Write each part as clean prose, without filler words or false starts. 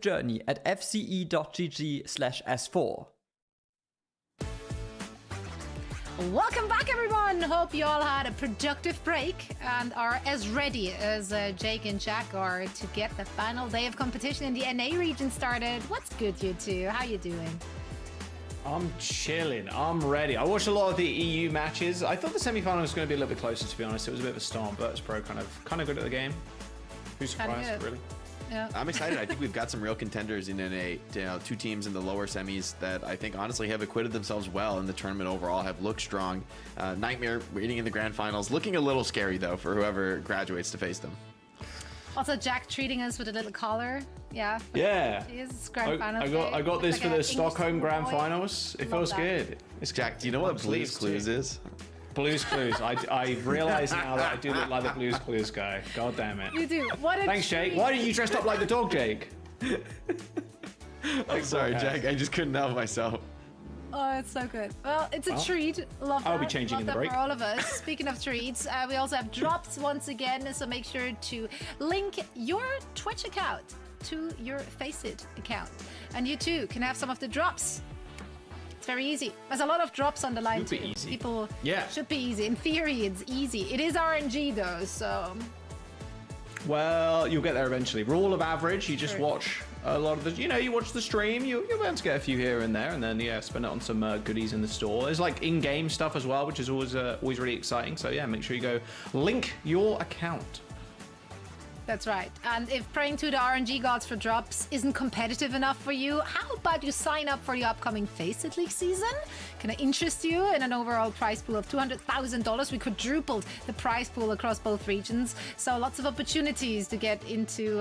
journey at fce.gg/s4. Welcome back, everyone. Hope you all had a productive break and are as ready as Jake and Jack are to get the final day of competition in the NA region started. What's good, you two? How you doing? I'm chilling. I'm ready. I watched a lot of the EU matches. I thought the semi-final was going to be a little bit closer, to be honest. It was a bit of a storm. Virtus Pro kind of good at the game. Who's surprised, really? Yeah. I'm excited. I think we've got some real contenders in NA. Two teams in the lower semis that I think honestly have acquitted themselves well in the tournament overall, have looked strong. Nightmare waiting in the grand finals, looking a little scary though for whoever graduates to face them. Also, Jack treating us with a little collar. Yeah. Yeah. It is grand finals. I got this like for the English Stockholm grand boy. finals. It feels good. It's Jack, do you know what Blue's Clues is? Blue's Clues. I realize now that I do look like the Blue's Clues guy. God damn it. You do. What a Thanks, Jake. treat. Why didn't you dress up like the dog, Jake? I'm sorry, Jack. I just couldn't help myself. Oh, it's so good. Well, it's a treat. Love that. I'll be changing Love in the that break. for all of us. Speaking of treats, we also have drops once again, so make sure to link your Twitch account to your FACEIT account. And you too can have some of the drops. It's very easy. There's a lot of drops on the line Should be too. easy. People Should be easy. In theory, it's easy. It is RNG though, so... Well, you'll get there eventually. Rule of average, you just True. watch a lot of the, you watch the stream, you'll be able to get a few here and there, and then, spend it on some goodies in the store. There's like in-game stuff as well, which is always really exciting. So yeah, make sure you go link your account. That's right. And if praying to the RNG gods for drops isn't competitive enough for you, how about you sign up for the upcoming FACEIT League season? Can it interest you in an overall prize pool of $200,000? We quadrupled the prize pool across both regions. So lots of opportunities to get into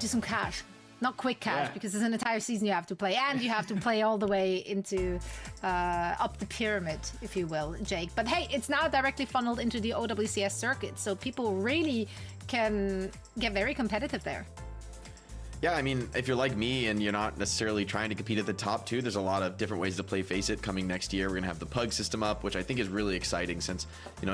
some cash. Not quick cash, because it's an entire season you have to play, and you have to play all the way into up the pyramid, if you will, Jake. But hey, it's now directly funneled into the OWCS circuit, so people really can get very competitive there. Yeah, I mean, if you're like me and you're not necessarily trying to compete at the top two, there's a lot of different ways to play FACEIT coming next year. We're going to have the PUG system up, which I think is really exciting since,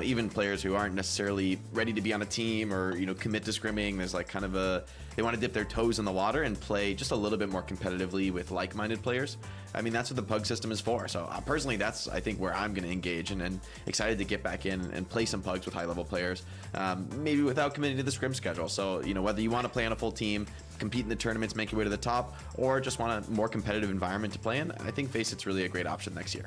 even players who aren't necessarily ready to be on a team or, commit to scrimming, there's like kind of they want to dip their toes in the water and play just a little bit more competitively with like-minded players. I mean, that's what the PUG system is for. So personally, that's, I think, where I'm going to engage and excited to get back in and play some PUGs with high-level players, maybe without committing to the scrim schedule. So, whether you want to play on a full team, compete in the tournaments, make your way to the top, or just want a more competitive environment to play in, I think FACEIT's really a great option next year.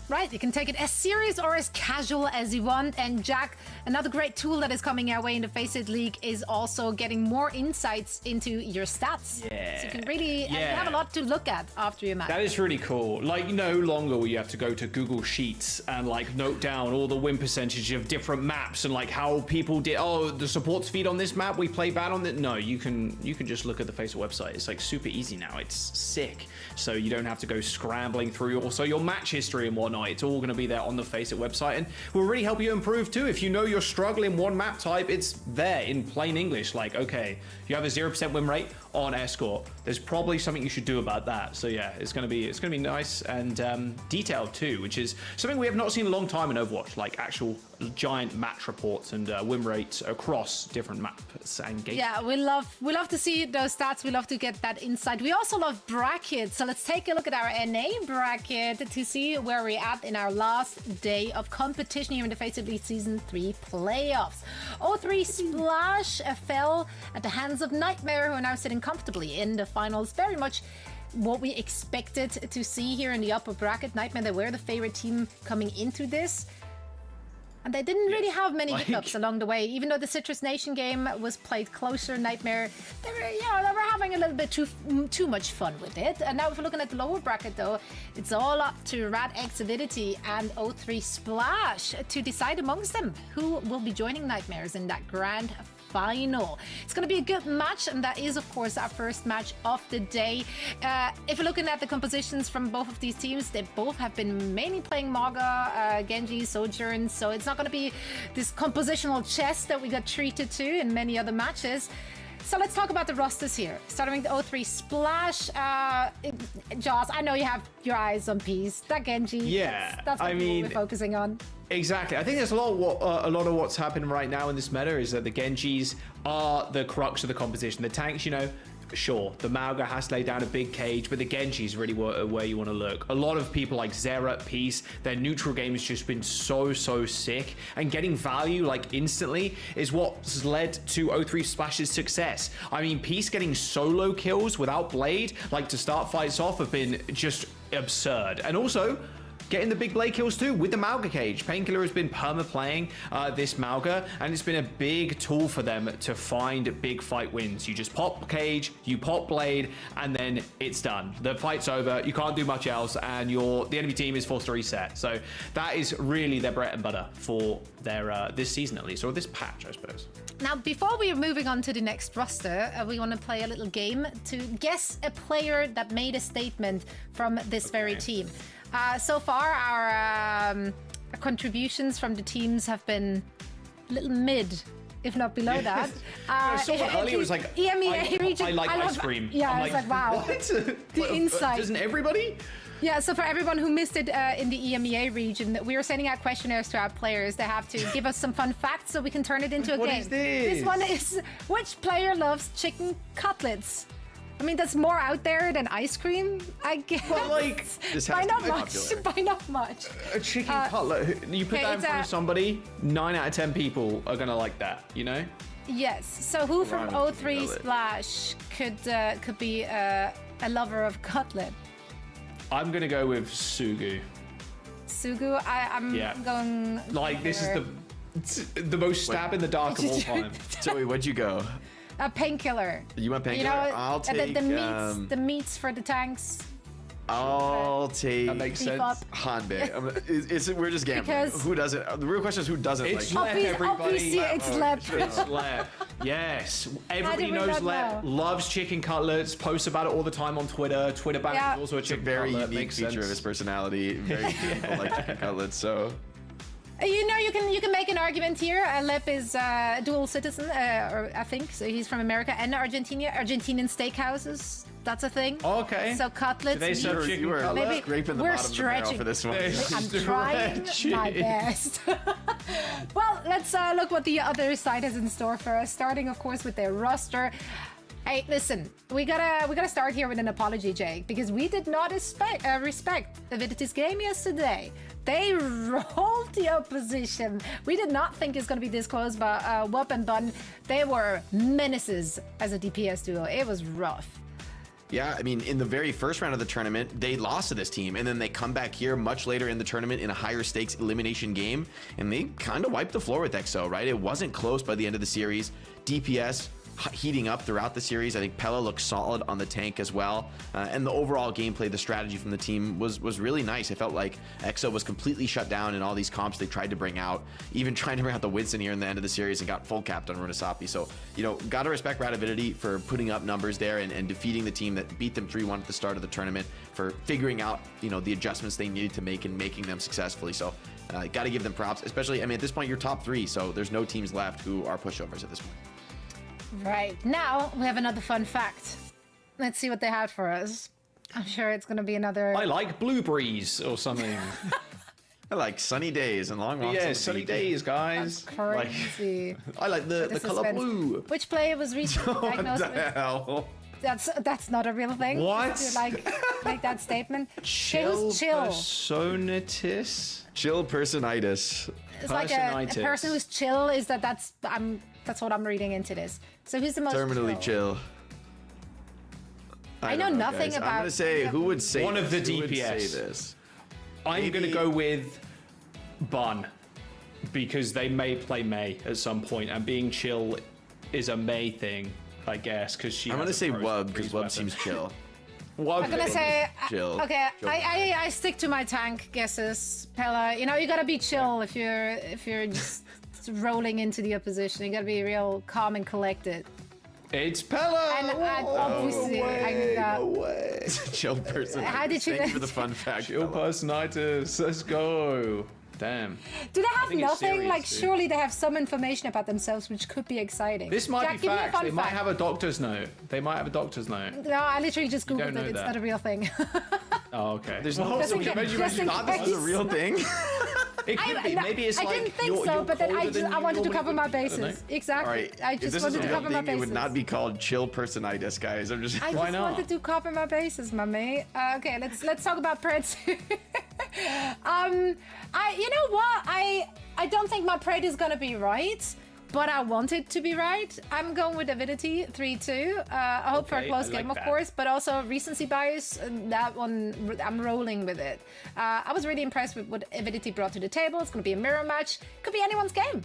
Right, you can take it as serious or as casual as you want. And Jack, another great tool that is coming our way in the FACEIT League is also getting more insights into your stats. Yeah. So you can really and you have a lot to look at after your match. That is really cool. Like, no longer will you have to go to Google Sheets and like note down all the win percentage of different maps and like how people did. Oh, the supports feed on this map, we play bad on it. No, you can just look at the FACEIT website. It's like super easy now. It's sick. So you don't have to go scrambling through also your match history and whatnot. It's all going to be there on the FACEIT website, and will really help you improve too. If you know you're struggling one map type, it's there in plain English. Like, okay, you have a 0% win rate on Escort. There's probably something you should do about that. So yeah, it's going to be nice and detailed too, which is something we have not seen in a long time in Overwatch, like actual giant match reports and win rates across different maps and games. Yeah, we love to see those stats. We love to get that insight. We also love brackets. So let's take a look at our NA bracket to see where we're at in our last day of competition here in the FACEIT League Season 3 playoffs. O3 Splash fell at the hands of Nightmare, who are now sitting comfortably in the finals. Very much what we expected to see here in the upper bracket. Nightmare, they were the favorite team coming into this. And they didn't really have many hiccups along the way. Even though the Citrus Nation game was played closer, Nightmare, they were having a little bit too much fun with it. And now if we're looking at the lower bracket, though, it's all up to RadX, Avidity, and O3 Splash to decide amongst them who will be joining Nightmares in that grand final. It's going to be a good match, and that is, of course, our first match of the day. If you're looking at the compositions from both of these teams, they both have been mainly playing Maga, Genji, Sojourn, so it's not going to be this compositional chess that we got treated to in many other matches. So let's talk about the rosters here. Starting with the O3 Splash. Joss, I know you have your eyes on Peace. That Genji. Yeah, that's what we're focusing on. Exactly. I think there's a lot of what's happening right now in this meta is that the Genjis are the crux of the competition. The tanks, sure, the Mauga has to lay down a big cage, but the Genji is really where you want to look. A lot of people like Zera, Peace, their neutral game has just been so sick, and getting value like instantly is what's led to O3 Splash's success. I mean, Peace getting solo kills without Blade, like to start fights off, have been just absurd. And also, getting the big Blade kills too with the Mauga cage. Painkiller has been perma-playing this Mauga, and it's been a big tool for them to find big fight wins. You just pop cage, you pop Blade, and then it's done. The fight's over, you can't do much else, and the enemy team is forced to reset. So that is really their bread and butter for their this season at least, or this patch, I suppose. Now, before we are moving on to the next roster, we want to play a little game to guess a player that made a statement from this very team. So far, our contributions from the teams have been a little mid, if not below that. I saw it earlier, it was like, EMEA region. I like ice cream. Yeah, I'm I was like, wow. What? The insight. Doesn't everybody? Yeah, so for everyone who missed it in the EMEA region, we are sending out questionnaires to our players. They have to give us some fun facts so we can turn it into a game. What is this? This one is, which player loves chicken cutlets? I mean, that's more out there than ice cream, I guess. But like, this by has to not be much. popular. By not much. A chicken cutlet. You put okay, that in it's front of somebody, 9 out of 10 people are gonna like that. You know? Yes. So who from Wow, O3 chicken cutlet. Splash could be a lover of cutlet? I'm gonna go with Sugu. Sugu. I'm going. Like this is the most stab in the dark of all time. Joey, what'd you go? A painkiller. You went Painkiller? You know, I'll take the meats for the tanks. I'll take That makes Beef sense. up. Hanbei. We're just gambling. Because- Who doesn't? The real question is who doesn't It's like. Lep, everybody. Obviously, it's Lep. It's Lep. Yes. Everybody did we knows not Lep. know? Loves chicken cutlets. Posts about it all the time on Twitter. Twitter banner Yeah. is also a It's a chicken very cutlet. unique Makes feature sense. of his personality. Very few people like chicken cutlets. So You know, you can make an argument here. Lep is a dual citizen, or I think so. He's from America and Argentina. Argentinian steakhouses, that's a thing. Okay. So cutlets. Do they serve meat. chicken you were cutlet? Maybe scraping the we're bottom of the barrel stretching. for this one. There's- I'm trying my best. Well, let's look what the other side has in store for us. Starting, of course, with their roster. Hey, listen, we gotta start here with an apology, Jake, because we did not respect Avidity's game yesterday. They rolled the opposition. We did not think it's gonna be this close, but Wup and Bun, they were menaces as a DPS duo. It was rough. Yeah, I mean, in the very first round of the tournament, they lost to this team, and then they come back here much later in the tournament in a higher stakes elimination game, and they kind of wiped the floor with EXO, right? It wasn't close by the end of the series. DPS heating up throughout the series. I think Pella looked solid on the tank as well, and the overall gameplay, the strategy from the team was really nice. I felt like EXO was completely shut down in all these comps they tried to bring out, even trying to bring out the Winston here in the end of the series and got full capped on Runasapi. So, you know, gotta respect Avidity for putting up numbers there and defeating the team that beat them 3-1 at the start of the tournament, for figuring out, you know, the adjustments they needed to make and making them successfully. So gotta give them props, especially, I mean, at this point you're top 3, so there's no teams left who are pushovers at this point. Right, now we have another fun fact. Let's see what they have for us. I'm sure it's gonna be another... I like blueberries or something. I like sunny days and long walks. on Yeah, the sunny beach. days, guys. Crazy. I like the This color suspense. blue. Which player was recently What diagnosed the with... hell? That's not a real thing. What? To, like, make that statement. Chill Who's chill? personitis. Chill personitis. It's like a Personitis. person who's chill. Is that's what I'm reading into this. So who's the most Terminally chill. I know don't nothing guys. about- I'm gonna say who would say One of this? the Who would say DPS. this? I'm Maybe- gonna go with Bun because they may play May at some point, and being chill is a May thing, I guess. Because she. I'm gonna has a say pros- Wub because freeze Wub weapon. seems chill. Wub. I'm gonna say Chill. Okay, Chill. I stick to my tank guesses, Pella. You know, you gotta be chill if you're just rolling into the opposition. You gotta be real calm and collected. It's Pella. And obviously, I got. way. Chill person. How did you- Thank you for the fun fact. Chill personitis. Let's go. Damn. Do they have think it's nothing? serious, Like, dude. surely they have some information about themselves, which could be exciting. This might Jack, be give me a facts. fun They might fact. have a doctor's note. They might have a doctor's note. No, I literally just don't googled know it. It's that. not a real thing. Oh, okay. There's Well, no Just in you case- mentioned just in thought this was a case. real thing. It could be. Maybe it's I like didn't think you're so, but then colder than I you wanted to normally cover would my be. I don't know. bases. Exactly. All right. I If just this is wanted to a real cover my thing, it would bases. not be called chill personitis, guys. I'm just. I Why just not? wanted to cover my bases, my mate. Okay, let's talk about Preds. You know what? I don't think my Pred is gonna be right, but I want it to be right. I'm going with Avidity 3-2. I hope for a Okay, close I game, like of that. course, but also recency bias. That one, I'm rolling with it. I was really impressed with what Avidity brought to the table. It's gonna be a mirror match. Could be anyone's game.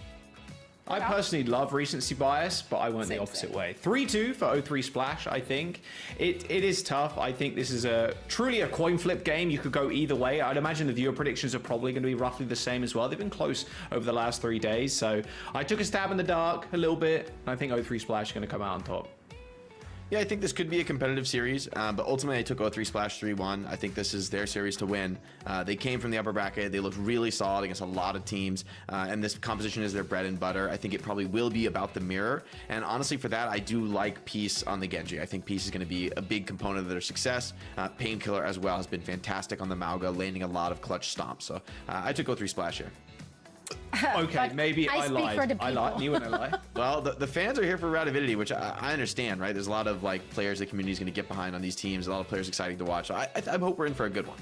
I personally love recency bias, but I went the Same, opposite same. way. 3-2 for O3 Splash, I think. It is tough. I think this is truly a coin flip game. You could go either way. I'd imagine the viewer predictions are probably going to be roughly the same as well. They've been close over the last 3 days. So I took a stab in the dark a little bit. And I think O3 Splash is going to come out on top. Yeah, I think this could be a competitive series, but ultimately I took O3 Splash 3-1. I think this is their series to win. They came from the upper bracket. They looked really solid against a lot of teams, and this composition is their bread and butter. I think it probably will be about the mirror, and honestly for that, I do like Peace on the Genji. I think Peace is going to be a big component of their success. Painkiller as well has been fantastic on the Mauga, landing a lot of clutch stomps. So I took O3 Splash here. Okay, But maybe I I speak lied. for the I lied. people. You when I lie. Well, the fans are here for Avidity, which I understand, right? There's a lot of like players the community is going to get behind on these teams. A lot of players exciting to watch. So I hope we're in for a good one.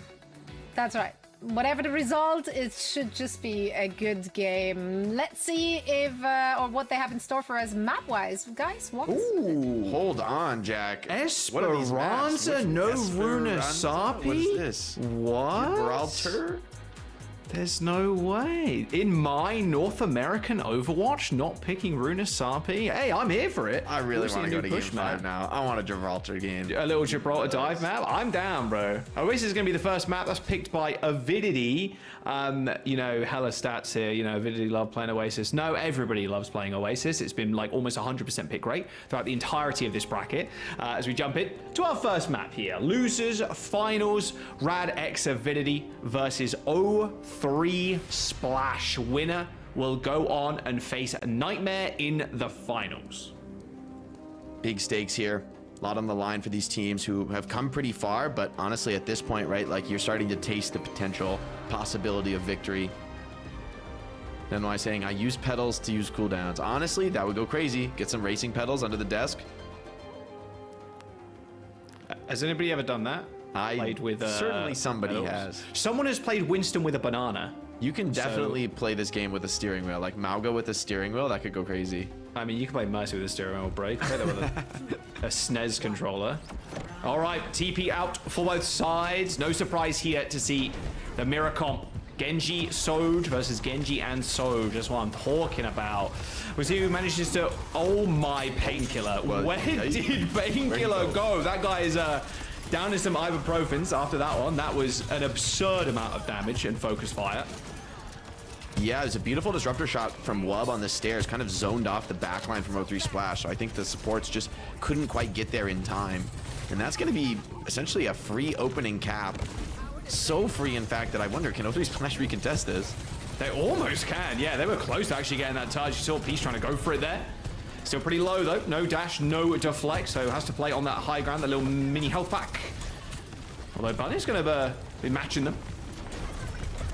That's right. Whatever the result, it should just be a good game. Let's see if or what they have in store for us map-wise, guys. What? Ooh, hold on, Jack. What are these maps? Esperanza, no Esperanza? Runasapi? What is this? What? Gibraltar? There's no way. In my North American Overwatch, not picking Runasapi? Hey, I'm here for it. I really We've want to seen a go to new Game push 5 now. I want a Gibraltar game. A little Gibraltar dive map. I'm down, bro. Oasis is going to be the first map that's picked by Avidity. You know, hella stats here. You know, Avidity love playing Oasis. No, everybody loves playing Oasis. It's been like almost 100% pick rate throughout the entirety of this bracket. As we jump in to our first map here. Losers, finals, Rad X Avidity versus O3 Splash. Winner will go on and face a Nightmare in the finals. Big stakes here. A lot on the line for these teams who have come pretty far, but honestly at this point, right, like you're starting to taste the potential possibility of victory. Then why saying I use pedals to use cooldowns. Honestly, that would go crazy. Get some racing pedals under the desk. Has anybody ever done that? I Played with certainly somebody pedals? has. Someone has played Winston with a banana. You can definitely play this game with a steering wheel. Like Mauga with a steering wheel, that could go crazy. I mean, you can play Mercy with a steering wheel, bro. You can play that with a SNES controller. All right, TP out for both sides. No surprise here to see the mirror comp. Genji Soj versus Genji and Soj. That's what I'm talking about. Was he who manages to... Oh, my Painkiller. Well, Where did Painkiller go? That guy is... down to some ibuprofens after that one. That was an absurd amount of damage and focus fire. Yeah, it's a beautiful disruptor shot from Wub on the stairs, kind of zoned off the backline from O3 Splash. So I think the supports just couldn't quite get there in time. And that's going to be essentially a free opening cap. So free, in fact, that I wonder, can O3 Splash recontest this? They almost can. Yeah, they were close to actually getting that touch. You saw Peace trying to go for it there. Still pretty low, though. No dash, no deflect, so has to play on that high ground, that little mini health pack. Although Bunny's going to be matching them.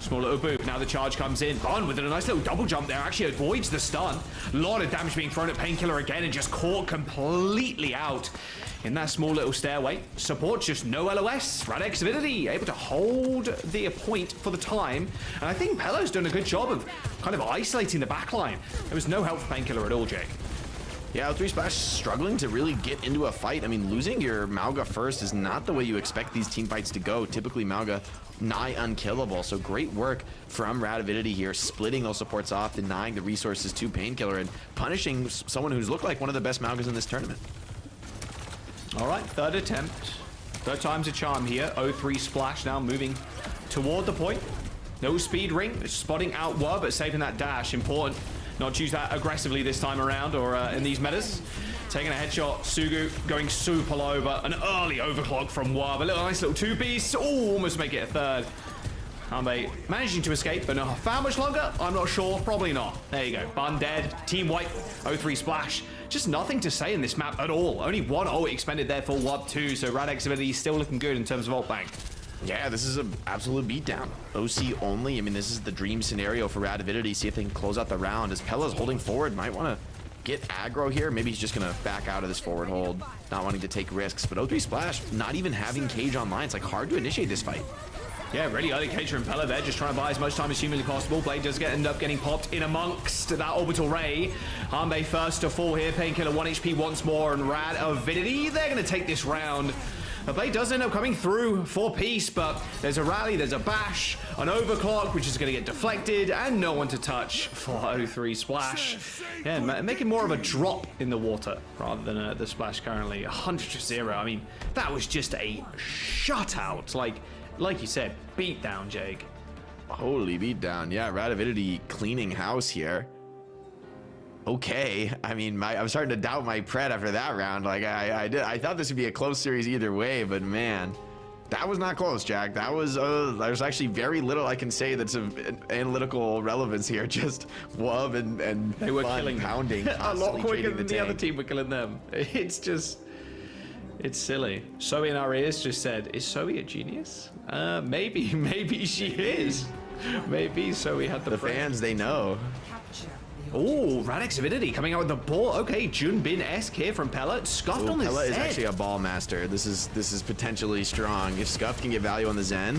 Small little boop. Now the charge comes in. Bun with a nice little double jump there. Actually avoids the stun. A lot of damage being thrown at Painkiller again and just caught completely out in that small little stairway. Support just no LOS. Radix Avidity able to hold the point for the time. And I think Pello's done a good job of kind of isolating the backline. There was no help for Painkiller at all, Jake. Yeah, O3 Splash struggling to really get into a fight. I mean, losing your Mauga first is not the way you expect these team fights to go. Typically, Mauga nigh unkillable. So great work from Rad Avidity here, splitting those supports off, denying the resources to Painkiller, and punishing someone who's looked like one of the best Maugas in this tournament. All right, third attempt. Third time's a charm here. O3 Splash now moving toward the point. No speed ring, spotting out Wub, but saving that dash. Important not to use that aggressively this time around or in these metas. Taking a headshot, Sugu going super low, but an early overclock from Wub. A nice little two-piece. Oh, almost make it a third. And they managing to escape, but not for how much longer? I'm not sure. Probably not. There you go. Bun dead. Team White. O3 Splash. Just nothing to say in this map at all. Only one ult expended there for Wub 2, so Radix Avidity still looking good in terms of ult bank. Yeah, this is an absolute beatdown. OC only. I mean, this is the dream scenario for Avidity. See if they can close out the round. As Pella's holding forward, might want to get aggro here. Maybe he's just going to back out of this forward hold, not wanting to take risks. But O3 Splash, not even having Cage online. It's like hard to initiate this fight. Yeah, really early Cage from Pella there, just trying to buy as much time as humanly possible. Blade does end up getting popped in amongst that orbital ray. Hanbei first to fall here. Painkiller 1 HP once more, and Rad Avidity, they're going to take this round. The Blade does end up coming through for peace, but there's a rally, there's a bash, an overclock, which is going to get deflected, and no one to touch for O3 Splash. Yeah, making more of a drop in the water rather than the splash currently. 100-0. I mean, that was just a shutout. Like you said, beat down, Jake. Holy beat down. Yeah, Avidity cleaning house here. Okay, I mean, I'm starting to doubt my pred after that round. Like I thought this would be a close series either way, but man, that was not close, Jack. That was there's actually very little I can say that's of analytical relevance here. Just wub and they were killing pounding a lot quicker than the other team were killing them. It's silly. Zoe in our ears just said, "Is Zoe a genius? Maybe she is. Maybe Zoe had the fans. They know." Oh, Radix Avidity coming out with the ball. Okay, Junbin-esque here from Pella. Scuffed on the Pella Zen. is actually a ball master. This is potentially strong. If Scuffed can get value on the Zen,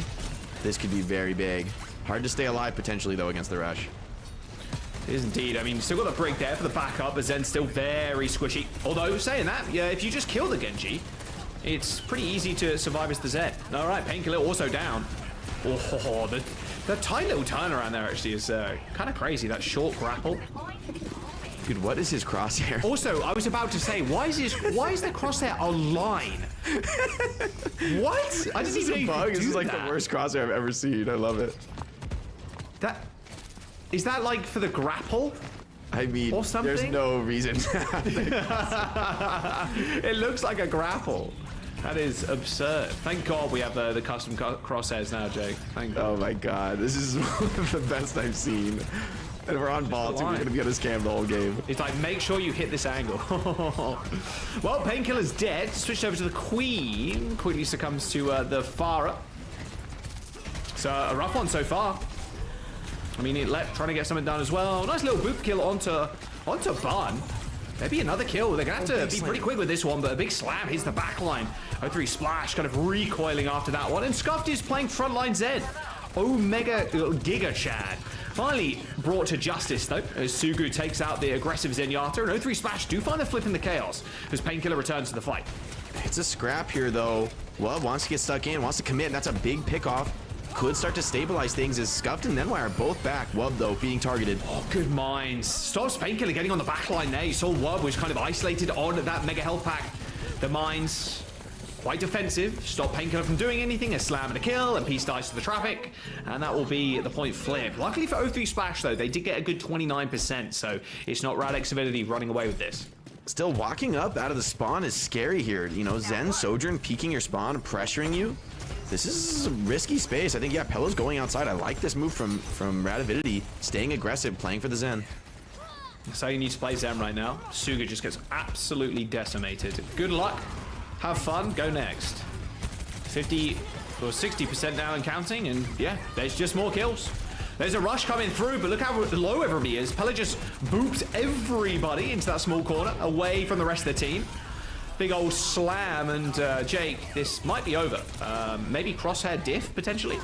this could be very big. Hard to stay alive potentially though against the rush. It is indeed. I mean, you still got the break there for the backup, but Zen's still very squishy. Although, saying that, yeah, if you just kill the Genji, it's pretty easy to survive as the Zen. All right, Painkiller also down. Oh, the tight little turnaround there actually is kind of crazy. That short grapple. Dude, what is his crosshair? Also, I was about to say, why is the crosshair a line? What? I didn't even know This is like the worst crosshair I've ever seen. I love it. Is that like for the grapple? I mean, or something? There's no reason. It looks like a grapple. That is absurd. Thank God we have the custom crosshairs now, Jake. Thank God. Oh my God, this is one of the best I've seen. And we're on ball too. We're gonna be on this cam the whole game. It's like, make sure you hit this angle. Well, Painkiller's dead. Switched over to the Queen. Quickly succumbs to the Farah. So a rough one so far. I mean, trying to get something done as well. Nice little boop kill onto Bun. Maybe another kill. They're going to have to be pretty quick with this one, but a big slam hits the back line. O3 Splash kind of recoiling after that one. And Scuffed is playing frontline Zed. Omega Giga Chad. Finally brought to justice, though, as Sugu takes out the aggressive Zenyatta. And O3 Splash do find a flip in the chaos as Painkiller returns to the fight. It's a scrap here, though. Wub wants to get stuck in, wants to commit, and that's a big pick-off. Could start to stabilize things as Scuffed and Nenwire are both back. Wub, though, being targeted. Oh, good minds. Stops Painkiller getting on the back line there. You saw Wub was kind of isolated on that mega health pack. The mines, quite defensive. Stop Painkiller from doing anything. A slam and a kill, and Peace dies to the traffic. And that will be the point flip. Luckily for O3 Splash, though, they did get a good 29%, so it's not Radix Avidity running away with this. Still walking up out of the spawn is scary here. You know, Zen, Sojourn peeking your spawn, pressuring you. This is a risky space. I think, yeah, Pella's going outside. I like this move from Avidity, staying aggressive, playing for the Zen. So you need to play Zen right now. Suga just gets absolutely decimated. Good luck. Have fun. Go next. 50 or 60% now and counting. And yeah, there's just more kills. There's a rush coming through, but look how low everybody is. Pella just boops everybody into that small corner, away from the rest of the team. Big old slam, and Jake, this might be over. Maybe crosshair diff, potentially?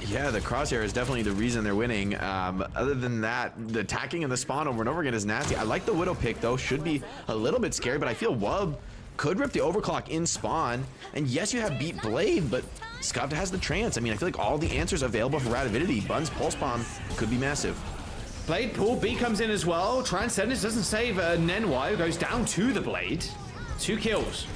Yeah, the crosshair is definitely the reason they're winning. Other than that, the attacking of the spawn over and over again is nasty. I like the Widow pick, though. Should be a little bit scary, but I feel Wub could rip the overclock in spawn. And yes, you have beat Blade, but Scuffed has the trance. I mean, I feel like all the answers available for Avidity. Bun's Pulse Bomb could be massive. Blade pull, B comes in as well. Transcendence doesn't save Nenwai, who goes down to the Blade. 2 kills.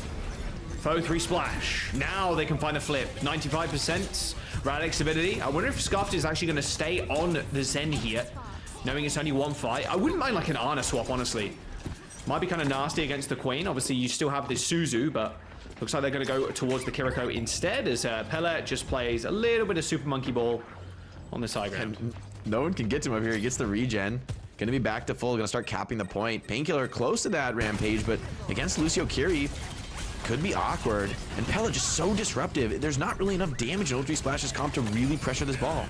Foe 3 Splash. Now they can find a flip. 95% Radix Avidity. I wonder if Scuffed is actually going to stay on the Zen here, knowing it's only one fight. I wouldn't mind like an Ana swap, honestly. Might be kind of nasty against the Queen. Obviously, you still have this Suzu, but looks like they're going to go towards the Kiriko instead, as Pella just plays a little bit of Super Monkey Ball on the side ground. And no one can get to him over here. He gets the regen. Gonna be back to full, gonna start capping the point. Painkiller close to that rampage, but against Lucio Kiri, could be awkward. And Pella just so disruptive. There's not really enough damage in O3 Splash's comp to really pressure this ball.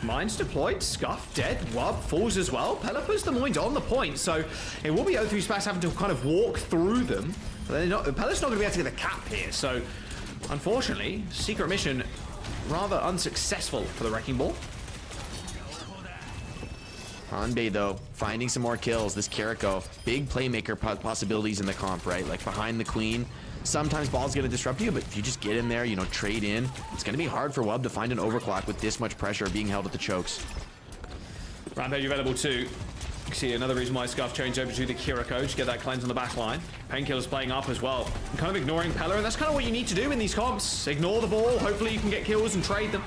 Mines deployed, Scuff dead, Wub falls as well. Pella puts the Moins on the point, so it will be O3 Splash having to kind of walk through them. But Pella's not going to be able to get the cap here, so unfortunately, secret mission rather unsuccessful for the Wrecking Ball. Hanbei, though, finding some more kills. This Kiriko, big playmaker possibilities in the comp, right? Like behind the Queen. Sometimes ball's gonna disrupt you, but if you just get in there, you know, trade in, it's gonna be hard for Wub to find an overclock with this much pressure being held at the chokes. Rampage available too. You can see another reason why Scuff changed over to the Kiriko to get that cleanse on the back line. Painkiller's playing up as well. And kind of ignoring Pella, and that's kind of what you need to do in these comps. Ignore the ball, hopefully you can get kills and trade them.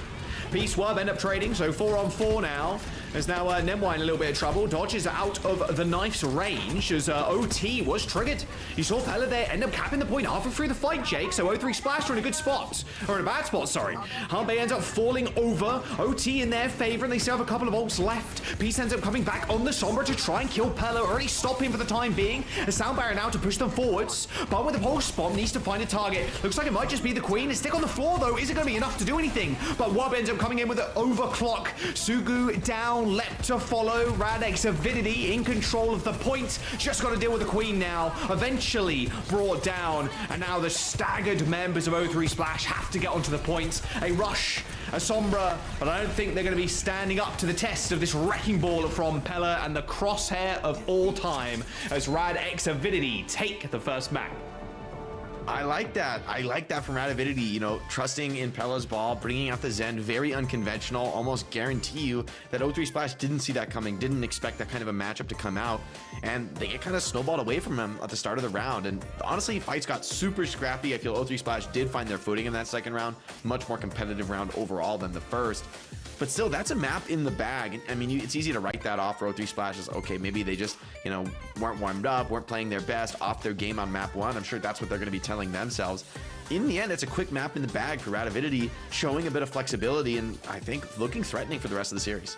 Peace Wub end up trading, so 4-on-4 now. As now Nemwine in a little bit of trouble. Dodges out of the knife's range as OT was triggered. You saw Pella there end up capping the point halfway through the fight, Jake. So O3 Splash are in a good spot. Or in a bad spot, sorry. Hanbei ends up falling over. OT in their favor, and they still have a couple of ults left. Peace ends up coming back on the Sombra to try and kill Pella, or at least stop him for the time being. A Sound Barrier now to push them forwards. But with the pulse bomb, needs to find a target. Looks like it might just be the Queen. A stick on the floor, though, isn't going to be enough to do anything. But Wub ends up coming in with an overclock. Sugu down, Lep to follow. Radx Avidity in control of the point. Just got to deal with the Queen now. Eventually brought down. And now the staggered members of O3 Splash have to get onto the point. A rush, a Sombra, but I don't think they're going to be standing up to the test of this wrecking ball from Pella and the crosshair of all time as Radx Avidity take the first map. I like that. I like that from Avidity, you know, trusting in Pella's ball, bringing out the Zen, very unconventional, almost guarantee you that O3 Splash didn't see that coming, didn't expect that kind of a matchup to come out, and they get kind of snowballed away from him at the start of the round. And honestly, fights got super scrappy. I feel O3 Splash did find their footing in that second round, much more competitive round overall than the first. But still, that's a map in the bag. I mean, it's easy to write that off for O3 Splash as, okay, maybe they just, you know, weren't warmed up, weren't playing their best, off their game on map one. I'm sure that's what they're going to be telling themselves. In the end, it's a quick map in the bag for Avidity, showing a bit of flexibility and I think looking threatening for the rest of the series.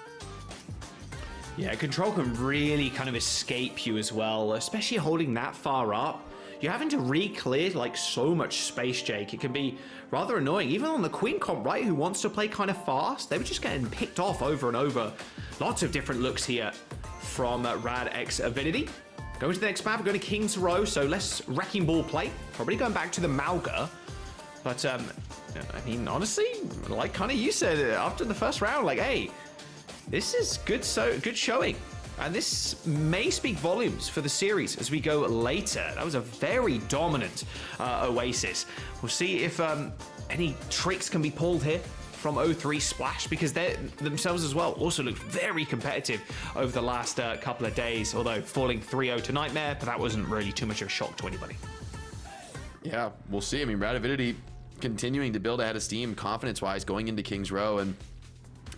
Yeah, control can really kind of escape you as well, especially holding that far up. You're having to re-clear like so much space, Jake. It can be rather annoying. Even on the Queen comp, right, who wants to play kind of fast, they were just getting picked off over and over. Lots of different looks here from Radx Avidity. Going to the next map, going to King's Row, so less Wrecking Ball play. Probably going back to the Mauga. But, I mean, honestly, like kind of you said after the first round, like, hey, this is good, good showing. And this may speak volumes for the series as we go later. That was a very dominant Oasis. We'll see if any tricks can be pulled here from O3 Splash, because they themselves as well also looked very competitive over the last couple of days, although falling 3-0 to Nightmare, but that wasn't really too much of a shock to anybody. Yeah, we'll see. I mean, Avidity continuing to build ahead of steam confidence-wise going into King's Row. And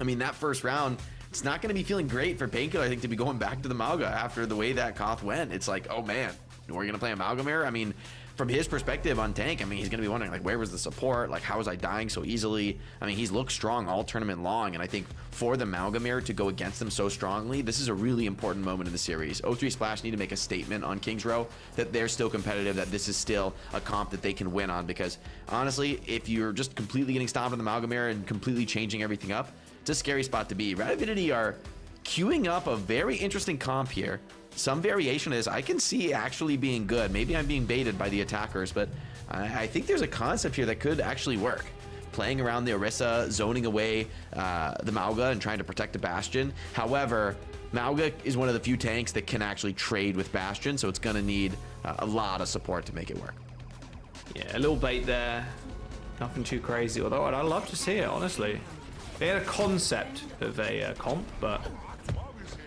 I mean, that first round, it's not going to be feeling great for Painkiller, I think, to be going back to the Mauga after the way that Koth went. It's like, oh man, we're going to play Amalgamator? I mean, from his perspective on tank, I mean, he's going to be wondering, like, where was the support? Like, how was I dying so easily? I mean, he's looked strong all tournament long, and I think for the Amalgamator to go against them so strongly, this is a really important moment in the series. O3 Splash need to make a statement on King's Row that they're still competitive, that this is still a comp that they can win on, because honestly, if you're just completely getting stomped on the Amalgamator and completely changing everything up, it's a scary spot to be. Avidity are queuing up a very interesting comp here. Some variation of this I can see actually being good. Maybe I'm being baited by the attackers, but I think there's a concept here that could actually work. Playing around the Orisa, zoning away the Mauga and trying to protect the Bastion. However, Mauga is one of the few tanks that can actually trade with Bastion, so it's going to need a lot of support to make it work. Yeah, a little bait there. Nothing too crazy, although I'd love to see it, honestly. They had a concept of a comp, but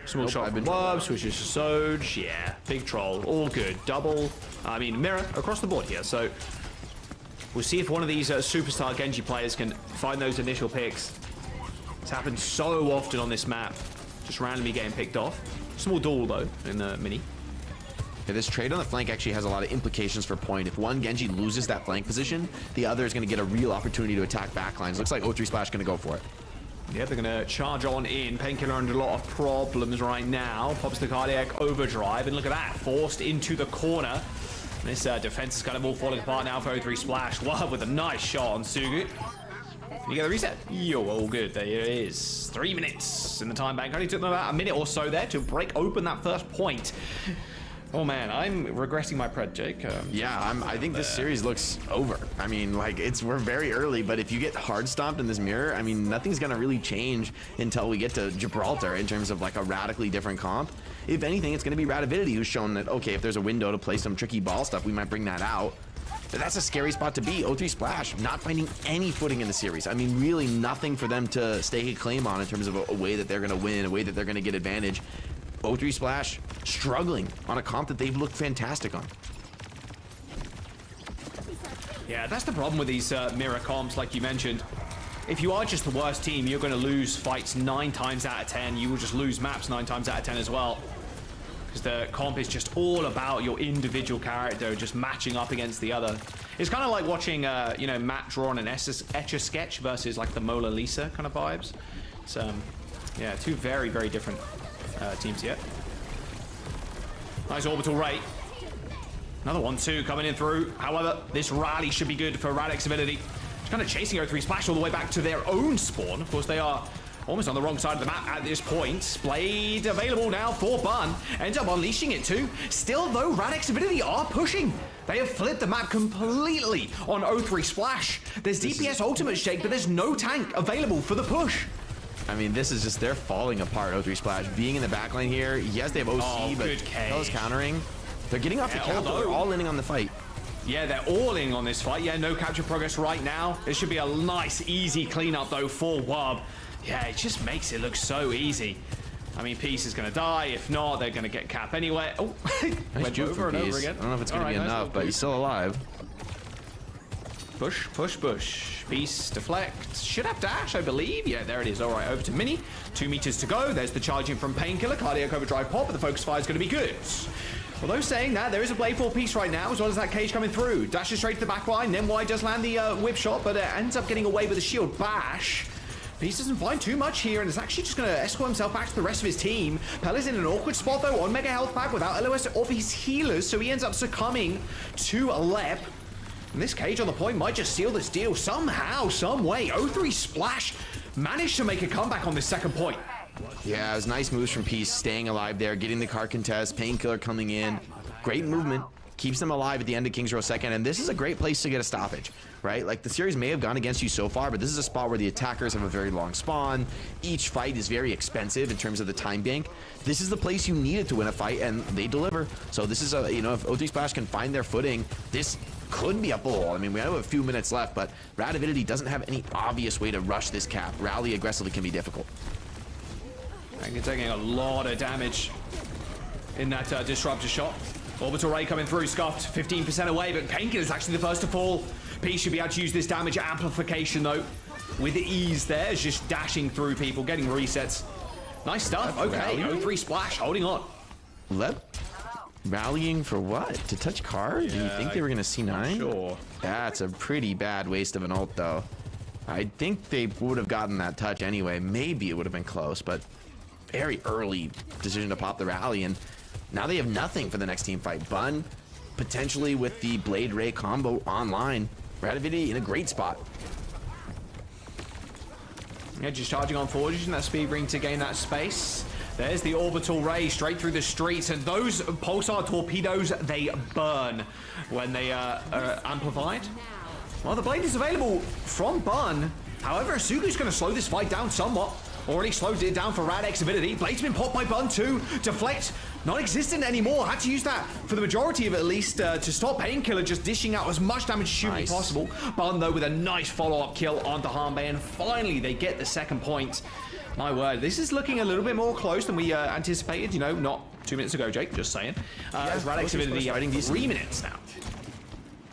small shot from Wub, switches to Soj, yeah, big troll, all good. Double, I mean, mirror across the board here, so we'll see if one of these superstar Genji players can find those initial picks. It's happened so often on this map, just randomly getting picked off. Small duel, though, in the mini. Yeah, this trade on the flank actually has a lot of implications for point. If one Genji loses that flank position, the other is going to get a real opportunity to attack backlines. Looks like O3 Splash going to go for it. Yeah, they're going to charge on in. Painkiller under a lot of problems right now. Pops the cardiac overdrive, and look at that. Forced into the corner. This defense is kind of all falling apart now for O3 Splash. Wow, with a nice shot on Sugu. Can you get the reset? Yo, all good. There it is. 3 minutes in the time bank. Only took them about a minute or so there to break open that first point. Oh man, I'm regretting my pred, Jake. I think this series looks over. I mean, like, we're very early, but if you get hard stomped in this mirror, I mean, nothing's gonna really change until we get to Gibraltar in terms of like a radically different comp. If anything, it's gonna be Avidity who's shown that, okay, if there's a window to play some tricky ball stuff, we might bring that out. But that's a scary spot to be. O3 Splash not finding any footing in the series. I mean, really nothing for them to stake a claim on in terms of a way that they're gonna win, a way that they're gonna get advantage. O3 Splash struggling on a comp that they've looked fantastic on. Yeah, that's the problem with these mirror comps, like you mentioned. If you are just the worst team, you're going to lose fights 9 times out of 10. You will just lose maps 9 times out of 10 as well. Because the comp is just all about your individual character just matching up against the other. It's kind of like watching, you know, Matt draw on an Etch-a-Sketch versus like the Mona Lisa kind of vibes. So, yeah, 2 very, very different teams yet. Nice orbital rate. Another 1-2 coming in through. However, this rally should be good for Radek's Avidity. Just kind of chasing O3 Splash all the way back to their own spawn. Of course, they are almost on the wrong side of the map at this point. Blade available now for Bun. Ends up unleashing it too. Still, though, Radek's Avidity are pushing. They have flipped the map completely on O3 Splash. There's DPS ultimate shake, but there's no tank available for the push. I mean, this is just, they're falling apart, O3 Splash. Being in the backline here, yes, they have OC, but Hell's countering. They're getting off the cap, they're all inning on the fight. Yeah, they're all in on this fight. Yeah, no capture progress right now. This should be a nice, easy cleanup, though, for Wub. Yeah, it just makes it look so easy. I mean, Peace is going to die. If not, they're going to get cap anyway. Oh, nice juke over and over Peace. again. I don't know if it's going to be enough, but he's still alive. Push, push, push. Peace, deflect. Should have dash, I believe. Yeah, there it is. All right, over to Mini. 2 meters to go. There's the charging from Painkiller. Cardiac overdrive pop, but the focus fire is going to be good. Although saying that, there is a blade for Peace right now, as well as that cage coming through. Dashes straight to the back line. Then Y does land the whip shot, but ends up getting away with the shield bash. Peace doesn't find too much here, and is actually just going to escort himself back to the rest of his team. Pella's in an awkward spot, though, on Mega Health Pack without LOS of his healers, so he ends up succumbing to Alep. And this cage on the point might just seal this deal somehow, some way. O3 Splash managed to make a comeback on this second point. Yeah, it was nice moves from Peace, staying alive there, getting the card contest, Painkiller coming in. Great movement, keeps them alive at the end of King's Row second, and this is a great place to get a stoppage, right? Like, the series may have gone against you so far, but this is a spot where the attackers have a very long spawn. Each fight is very expensive in terms of the time bank. This is the place you needed to win a fight, and they deliver. So this is a, you know, if O3 Splash can find their footing, this could be a bull. I mean, we have a few minutes left, but Avidity doesn't have any obvious way to rush this cap. Rally aggressively can be difficult. And you're taking a lot of damage in that disruptor shot. Orbital Ray coming through, scuffed 15% away, but Painkiller is actually the first to fall. P should be able to use this damage amplification, though, with ease there. It's just dashing through people, getting resets. Nice stuff. Okay, O3 Splash holding on. Rallying for what? To touch card? Yeah, do you think they were going to C9? Sure. That's a pretty bad waste of an ult, though. I think they would have gotten that touch anyway. Maybe it would have been close, but very early decision to pop the rally, and now they have nothing for the next team fight. Bun, potentially with the Blade Ray combo online. Avidity in a great spot. Yeah, just charging on forward, using that speed ring to gain that space. There's the orbital ray straight through the streets, and those pulsar torpedoes, they burn when they are amplified. Well, the blade is available from Bun. However, Sugu's going to slow this fight down somewhat. Already slowed it down for Radek's Avidity. Blade's been popped by Bun too. Deflect, not existent anymore. Had to use that for the majority of it, at least, to stop Painkiller just dishing out as much damage as humanly possible. Bun, though, with a nice follow-up kill onto Hanbei, and finally they get the second point. My word, this is looking a little bit more close than we anticipated. You know, not 2 minutes ago, Jake, just saying. As Radek's Avidity fighting 3 minutes now.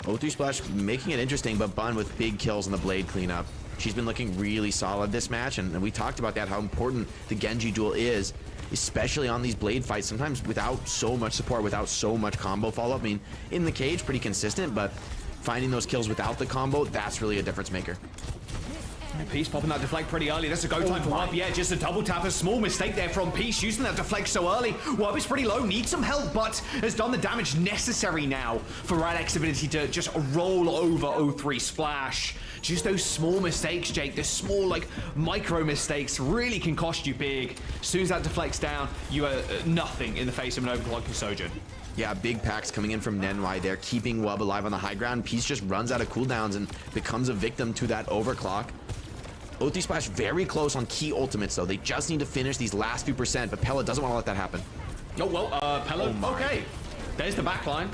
O3 Splash making it interesting, but Bun with big kills on the Blade cleanup. She's been looking really solid this match, and we talked about that, how important the Genji duel is, especially on these Blade fights, sometimes without so much support, without so much combo follow-up. I mean, in the cage, pretty consistent, but finding those kills without the combo, that's really a difference maker. Peace popping that deflect pretty early. That's a go time for Wub. Yeah, just a double tap. A small mistake there from Peace using that deflect so early. Wub is pretty low, needs some help, but has done the damage necessary now for Radek's ability to just roll over O3 Splash. Just those small mistakes, Jake, the small, like, micro mistakes really can cost you big. As soon as that deflects down, you are nothing in the face of an overclocking Sojourn. Yeah, big packs coming in from Nenwai there, keeping Wub alive on the high ground. Peace just runs out of cooldowns and becomes a victim to that overclock. O3 Splash very close on key ultimates, though. They just need to finish these last few percent, but Pella doesn't want to let that happen. Oh, well, Pella, okay. There's the backline.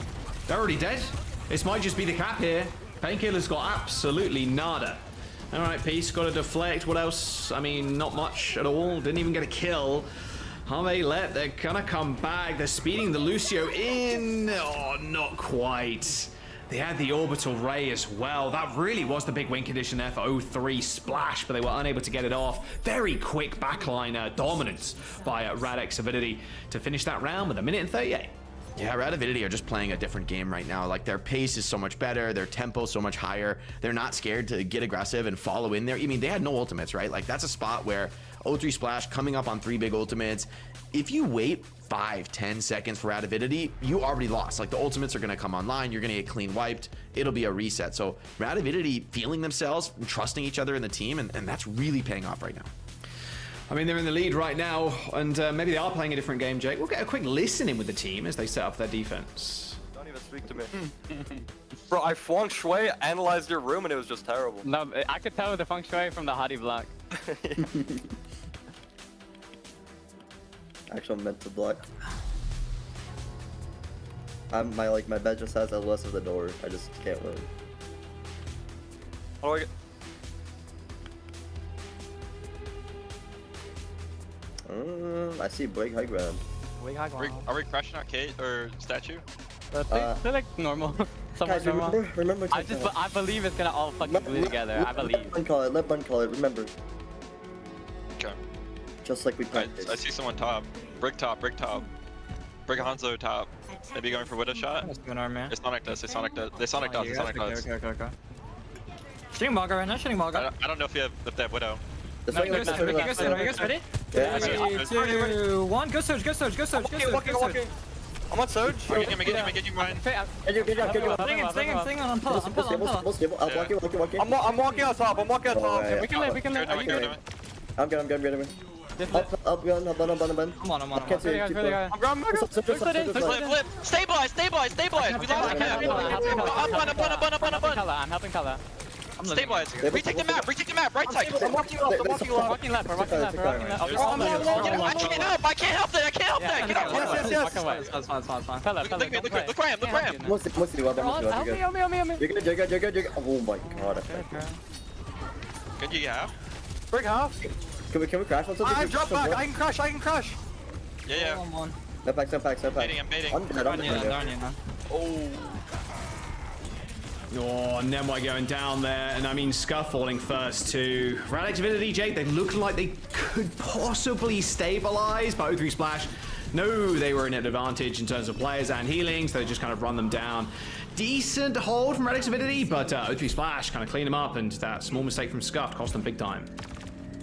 They're already dead. This might just be the cap here. Painkiller's got absolutely nada. All right, Peace got a deflect. What else? I mean, not much at all. Didn't even get a kill. Let, they're gonna come back. They're speeding the Lucio in. Oh, not quite. They had the orbital ray as well. That really was the big win condition there for O3 Splash, but they were unable to get it off. Very quick backline dominance by Radek's Avidity to finish that round with 1:38. Yeah, Avidity are just playing a different game right now. Like, their pace is so much better, their tempo so much higher. They're not scared to get aggressive and follow in there. I mean, they had no ultimates, right? Like, that's a spot where O3 Splash coming up on 3 big ultimates. If you wait 5-10 seconds for Avidity, you already lost. Like, the ultimates are going to come online, you're going to get clean wiped, it'll be a reset. So Avidity feeling themselves, trusting each other in the team, and that's really paying off right now. I mean, they're in the lead right now, and maybe they are playing a different game, Jake. We'll get a quick listen in with the team as they set up their defense. Don't even speak to me. Bro, I feng shui, analyzed your room, and it was just terrible. No, I could tell the feng shui from the Hadi block. Actually, I'm meant to block. My bed just has LS of the door. I just can't win. How do I get... I see big high ground. Are we crashing arcade or statue? They're like normal. Somewhat Guys, normal. remember I believe it's gonna all fucking glue together. I believe. Let Bun call it. Remember. Okay. Just like we I practiced. see someone top. Brick top. Brick Hanzo top. Maybe going for Widow shot. That's good arm, man. They sonic us. They sonic us. Okay. Shooting Mogger right now. Shooting Mogger. I don't know if they have Widow. The No, second you guys ready? Yeah. 3, 2, 1. Go Surge. Walking. I'm on Surge. Get you, Ryan. Good job. Staying on Pella. I'm walking out top. Yeah. We can live. Are you I'm good. Up, gun. I'm on. Can't see Really you. good. I'm grabbing Mogger. Flip. Stabilize. We lost the cap. I'm helping Pella. Stabilize. Retake the map. Right side. I'm walking left. Walking left. I can't help that. Get out. Yes. It's fine. Pella. Look for him. Mostly Help me. You're good. Oh my god. Good you have. Break half. Can we crash? I drop back. I can crash. Yeah. Step back. I'm baiting. I'm dead. Oh, Nemwai going down there, and I mean Scuff falling first too. Radek's Avidity, Jake, they looked like they could possibly stabilize, but O3 Splash, no, they were in an advantage in terms of players and healing, so they just kind of run them down. Decent hold from Radek's Avidity, but O3 Splash kind of cleaned them up, and that small mistake from Scuff cost them big time.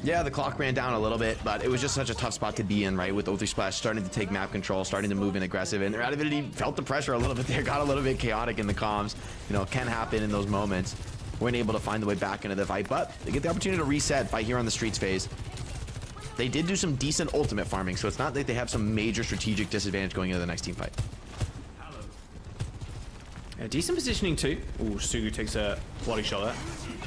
Yeah, the clock ran down a little bit, but it was just such a tough spot to be in, right? With O3 Splash starting to take map control, starting to move in aggressive, and Avidity felt the pressure a little bit there, got a little bit chaotic in the comms. You know, it can happen in those moments. Weren't able to find the way back into the fight, but they get the opportunity to reset by here on the streets phase. They did do some decent ultimate farming, so it's not like they have some major strategic disadvantage going into the next team fight. Yeah, decent positioning too. Ooh, Sugu takes a body shot there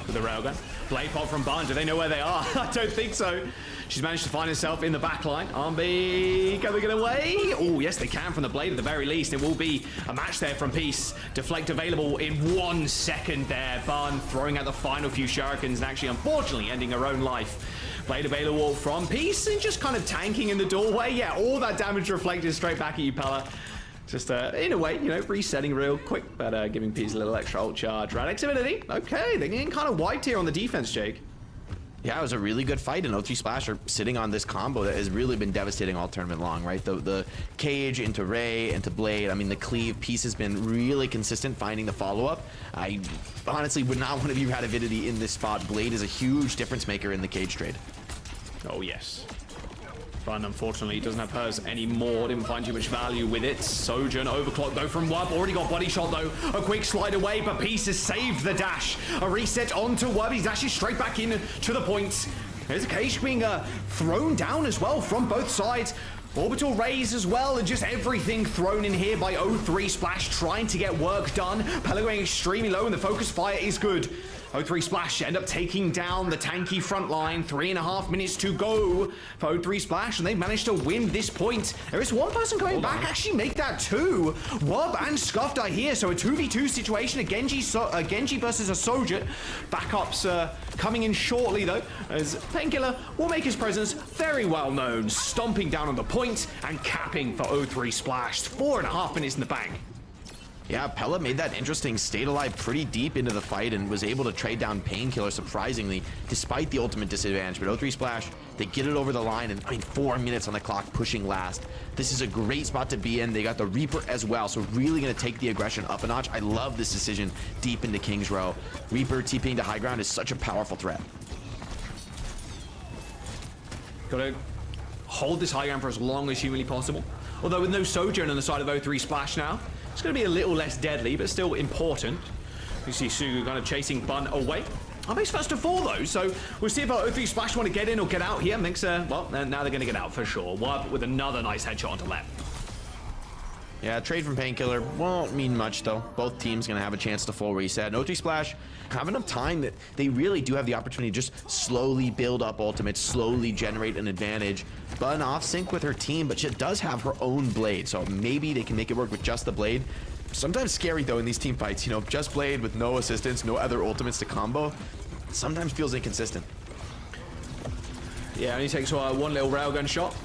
with the railgun. Blade pop from Barnes. Do they know where they are? I don't think so. She's managed to find herself in the back line. Armby, can they get away? Oh, yes, they can from the blade at the very least. It will be a match there from Peace. Deflect available in 1 second there. Barn throwing out the final few shurikens and actually, unfortunately, ending her own life. Blade available from Peace and just kind of tanking in the doorway. Yeah, all that damage reflected straight back at you, Pella. Just, in a way, you know, resetting real quick, but giving Peace a little extra ult charge. Radek's Avidity, okay, they're getting kind of wiped here on the defense, Jake. Yeah, it was a really good fight, and O3 Splash are sitting on this combo that has really been devastating all tournament long, right? The cage into Ray, into Blade. I mean, the cleave piece has been really consistent, finding the follow-up. I honestly would not want to be Radavidity in this spot. Blade is a huge difference maker in the cage trade. Oh, yes. But unfortunately, doesn't have hers anymore. Didn't find too much value with it. Sojourn overclock though from Wub. Already got body shot though. A quick slide away, but Peace has saved the dash. A reset onto Wub. He's dashes straight back in to the point. There's a cage being thrown down as well from both sides. Orbital raise as well, and just everything thrown in here by O3 Splash, trying to get work done. Pella going extremely low, and the focus fire is good. O3 Splash end up taking down the tanky front line. 3.5 minutes to go for O3 Splash, and they've managed to win this point. There is one person coming back, actually make that 2. Wub and Scuffed are here, so a 2v2 situation. A Genji versus a Soldier. Backups coming in shortly, though, as Painkiller will make his presence very well known. Stomping down on the point and capping for O3 Splash. 4.5 minutes in the bank. Yeah, Pella made that interesting, stayed alive pretty deep into the fight and was able to trade down Painkiller surprisingly, despite the ultimate disadvantage. But O3 Splash, they get it over the line, and I mean, 4 minutes on the clock pushing last. This is a great spot to be in. They got the Reaper as well, so really gonna take the aggression up a notch. I love this decision deep into King's Row. Reaper TPing to high ground is such a powerful threat. Gotta hold this high ground for as long as humanly possible. Although with no Sojourn on the side of O3 Splash now, it's going to be a little less deadly, but still important. You see Sugu kind of chasing Bun away. Makes first to 4 though, so we'll see if O3 Splash want to get in or get out here. Makes well, now they're going to get out for sure. Wub with another nice headshot onto left. Yeah, trade from Painkiller won't mean much though. Both teams gonna have a chance to full reset. And O3 Splash have enough time that they really do have the opportunity to just slowly build up ultimates, slowly generate an advantage. Bun off sync with her team, but she does have her own Blade, so maybe they can make it work with just the Blade. Sometimes scary though in these team fights, you know, just Blade with no assistance, no other ultimates to combo. Sometimes feels inconsistent. Yeah, only takes one little railgun shot.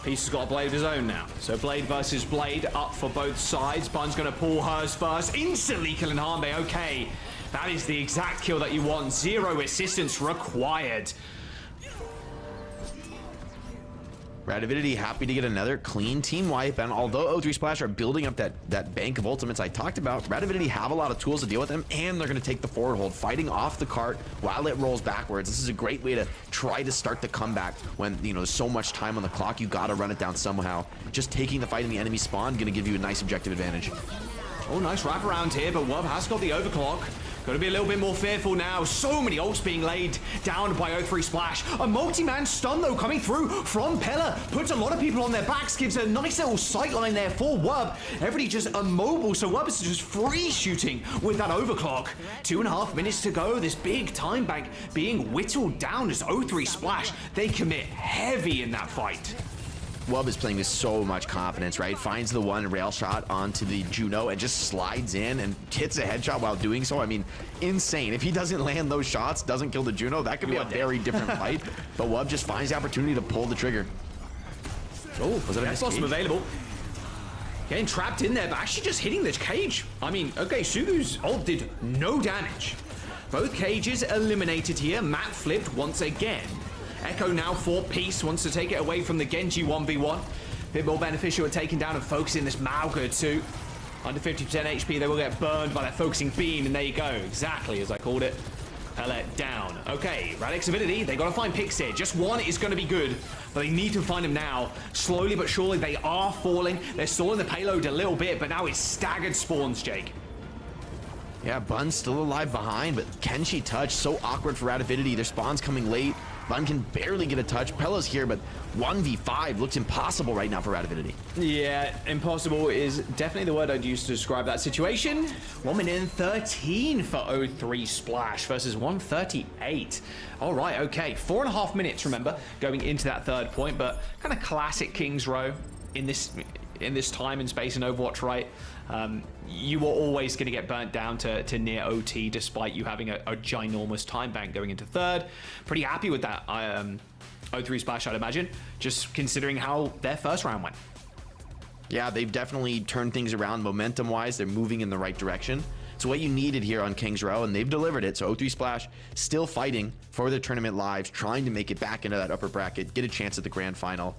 Peace has got a Blade of his own now. So Blade versus Blade up for both sides. Bun's going to pull hers first. Instantly killing Harmbe. Okay, that is the exact kill that you want. 0 assistance required. Radavidity happy to get another clean team wipe, and although O3 Splash are building up that bank of ultimates I talked about, Radavidity have a lot of tools to deal with them, and they're going to take the forward hold, fighting off the cart while it rolls backwards. This is a great way to try to start the comeback when, you know, there's so much time on the clock. You got to run it down somehow. Just taking the fight in the enemy spawn going to give you a nice objective advantage. Oh, nice wrap around here, but Wub has got the overclock. Got to be a little bit more fearful now. So many ults being laid down by O3 Splash. A multi-man stun, though, coming through from Pella. Puts a lot of people on their backs. Gives a nice little sight line there for Wub. Everybody just immobile, so Wub is just free shooting with that overclock. 2.5 minutes to go. This big time bank being whittled down as O3 Splash. They commit heavy in that fight. Wub is playing with so much confidence, right? Finds the one rail shot onto the Juno and just slides in and hits a headshot while doing so. I mean, insane. If he doesn't land those shots, doesn't kill the Juno, that could be a very different fight. But Wub just finds the opportunity to pull the trigger. Oh, was that a blossom available? Getting trapped in there, but actually just hitting this cage. I mean, okay, Sugu's ult did no damage. Both cages eliminated here. Map flipped once again. Echo now for Peace, wants to take it away from the Genji 1v1. Bit more beneficial at taking down and focusing this Mauga too. Under 50% HP, they will get burned by that focusing beam, and there you go, exactly as I called it. Let down. Okay, Radix Avidity, they gotta find picks here. Just one is gonna be good, but they need to find him now. Slowly but surely, they are falling. They're stalling the payload a little bit, but now it's staggered spawns, Jake. Yeah, Bun's still alive behind, but can she touch? So awkward for Radavidity. Their spawn's coming late. Bun can barely get a touch. Pella's here, but 1v5 looks impossible right now for Radavidity. Yeah, impossible is definitely the word I'd use to describe that situation. 1 minute and 13 for O3 Splash versus 138. All right, okay. 4.5 minutes, remember, going into that third point, but kind of classic King's Row in this time and space in Overwatch, right? You are always going to get burnt down to near OT despite you having a ginormous time bank going into third. Pretty happy with that O3 Splash, I'd imagine, just considering how their first round went. Yeah, they've definitely turned things around momentum-wise. They're moving in the right direction. It's what you needed here on Kings Row, and they've delivered it. So O3 Splash still fighting for their tournament lives, trying to make it back into that upper bracket, get a chance at the grand final.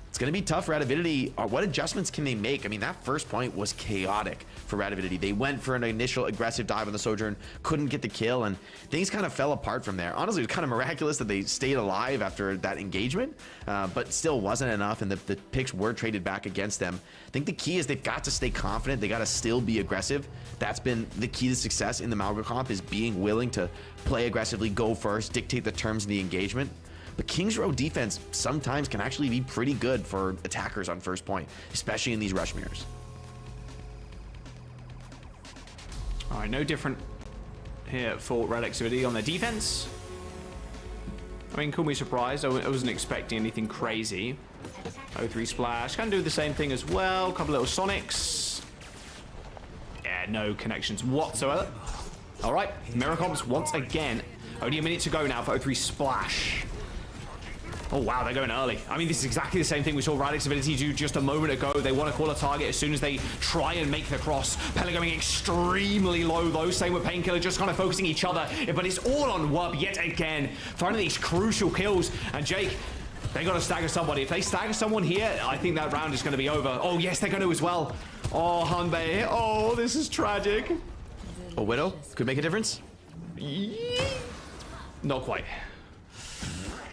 It's going to be tough for Avidity. What adjustments can they make? I mean, that first point was chaotic for Avidity. They went for an initial aggressive dive on the Sojourn, couldn't get the kill, and things kind of fell apart from there. Honestly, it was kind of miraculous that they stayed alive after that engagement, but still wasn't enough, and the picks were traded back against them. I think the key is they've got to stay confident. They got to still be aggressive. That's been the key to success in the Malga comp, is being willing to play aggressively, go first, dictate the terms of the engagement. But Kings Row defense sometimes can actually be pretty good for attackers on first point, especially in these rush mirrors. All right, no different here for Avidity on their defense. I mean, call me surprised. I wasn't expecting anything crazy. O3 Splash can do the same thing as well. Couple little Sonics. Yeah, no connections whatsoever. All right, Miracomps once again. Only a minute to go now for O3 Splash. Oh, wow, they're going early. I mean, this is exactly the same thing we saw Avidity do just a moment ago. They want to call a target as soon as they try and make the cross. Pele going extremely low, though. Same with Painkiller, just kind of focusing each other. But it's all on Wub yet again. Finding these crucial kills. And Jake, they got to stagger somebody. If they stagger someone here, I think that round is going to be over. Oh, yes, they're going to as well. Oh, Hanbei. Oh, this is tragic. A Widow could make a difference. Not quite.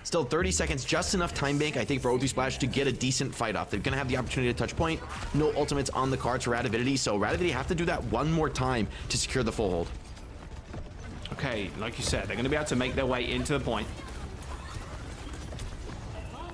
Still 30 seconds, just enough time bank, I think, for O3 Splash to get a decent fight off. They're going to have the opportunity to touch point. No ultimates on the cards for Avidity, so Avidity have to do that one more time to secure the full hold. Okay, like you said, they're going to be able to make their way into the point.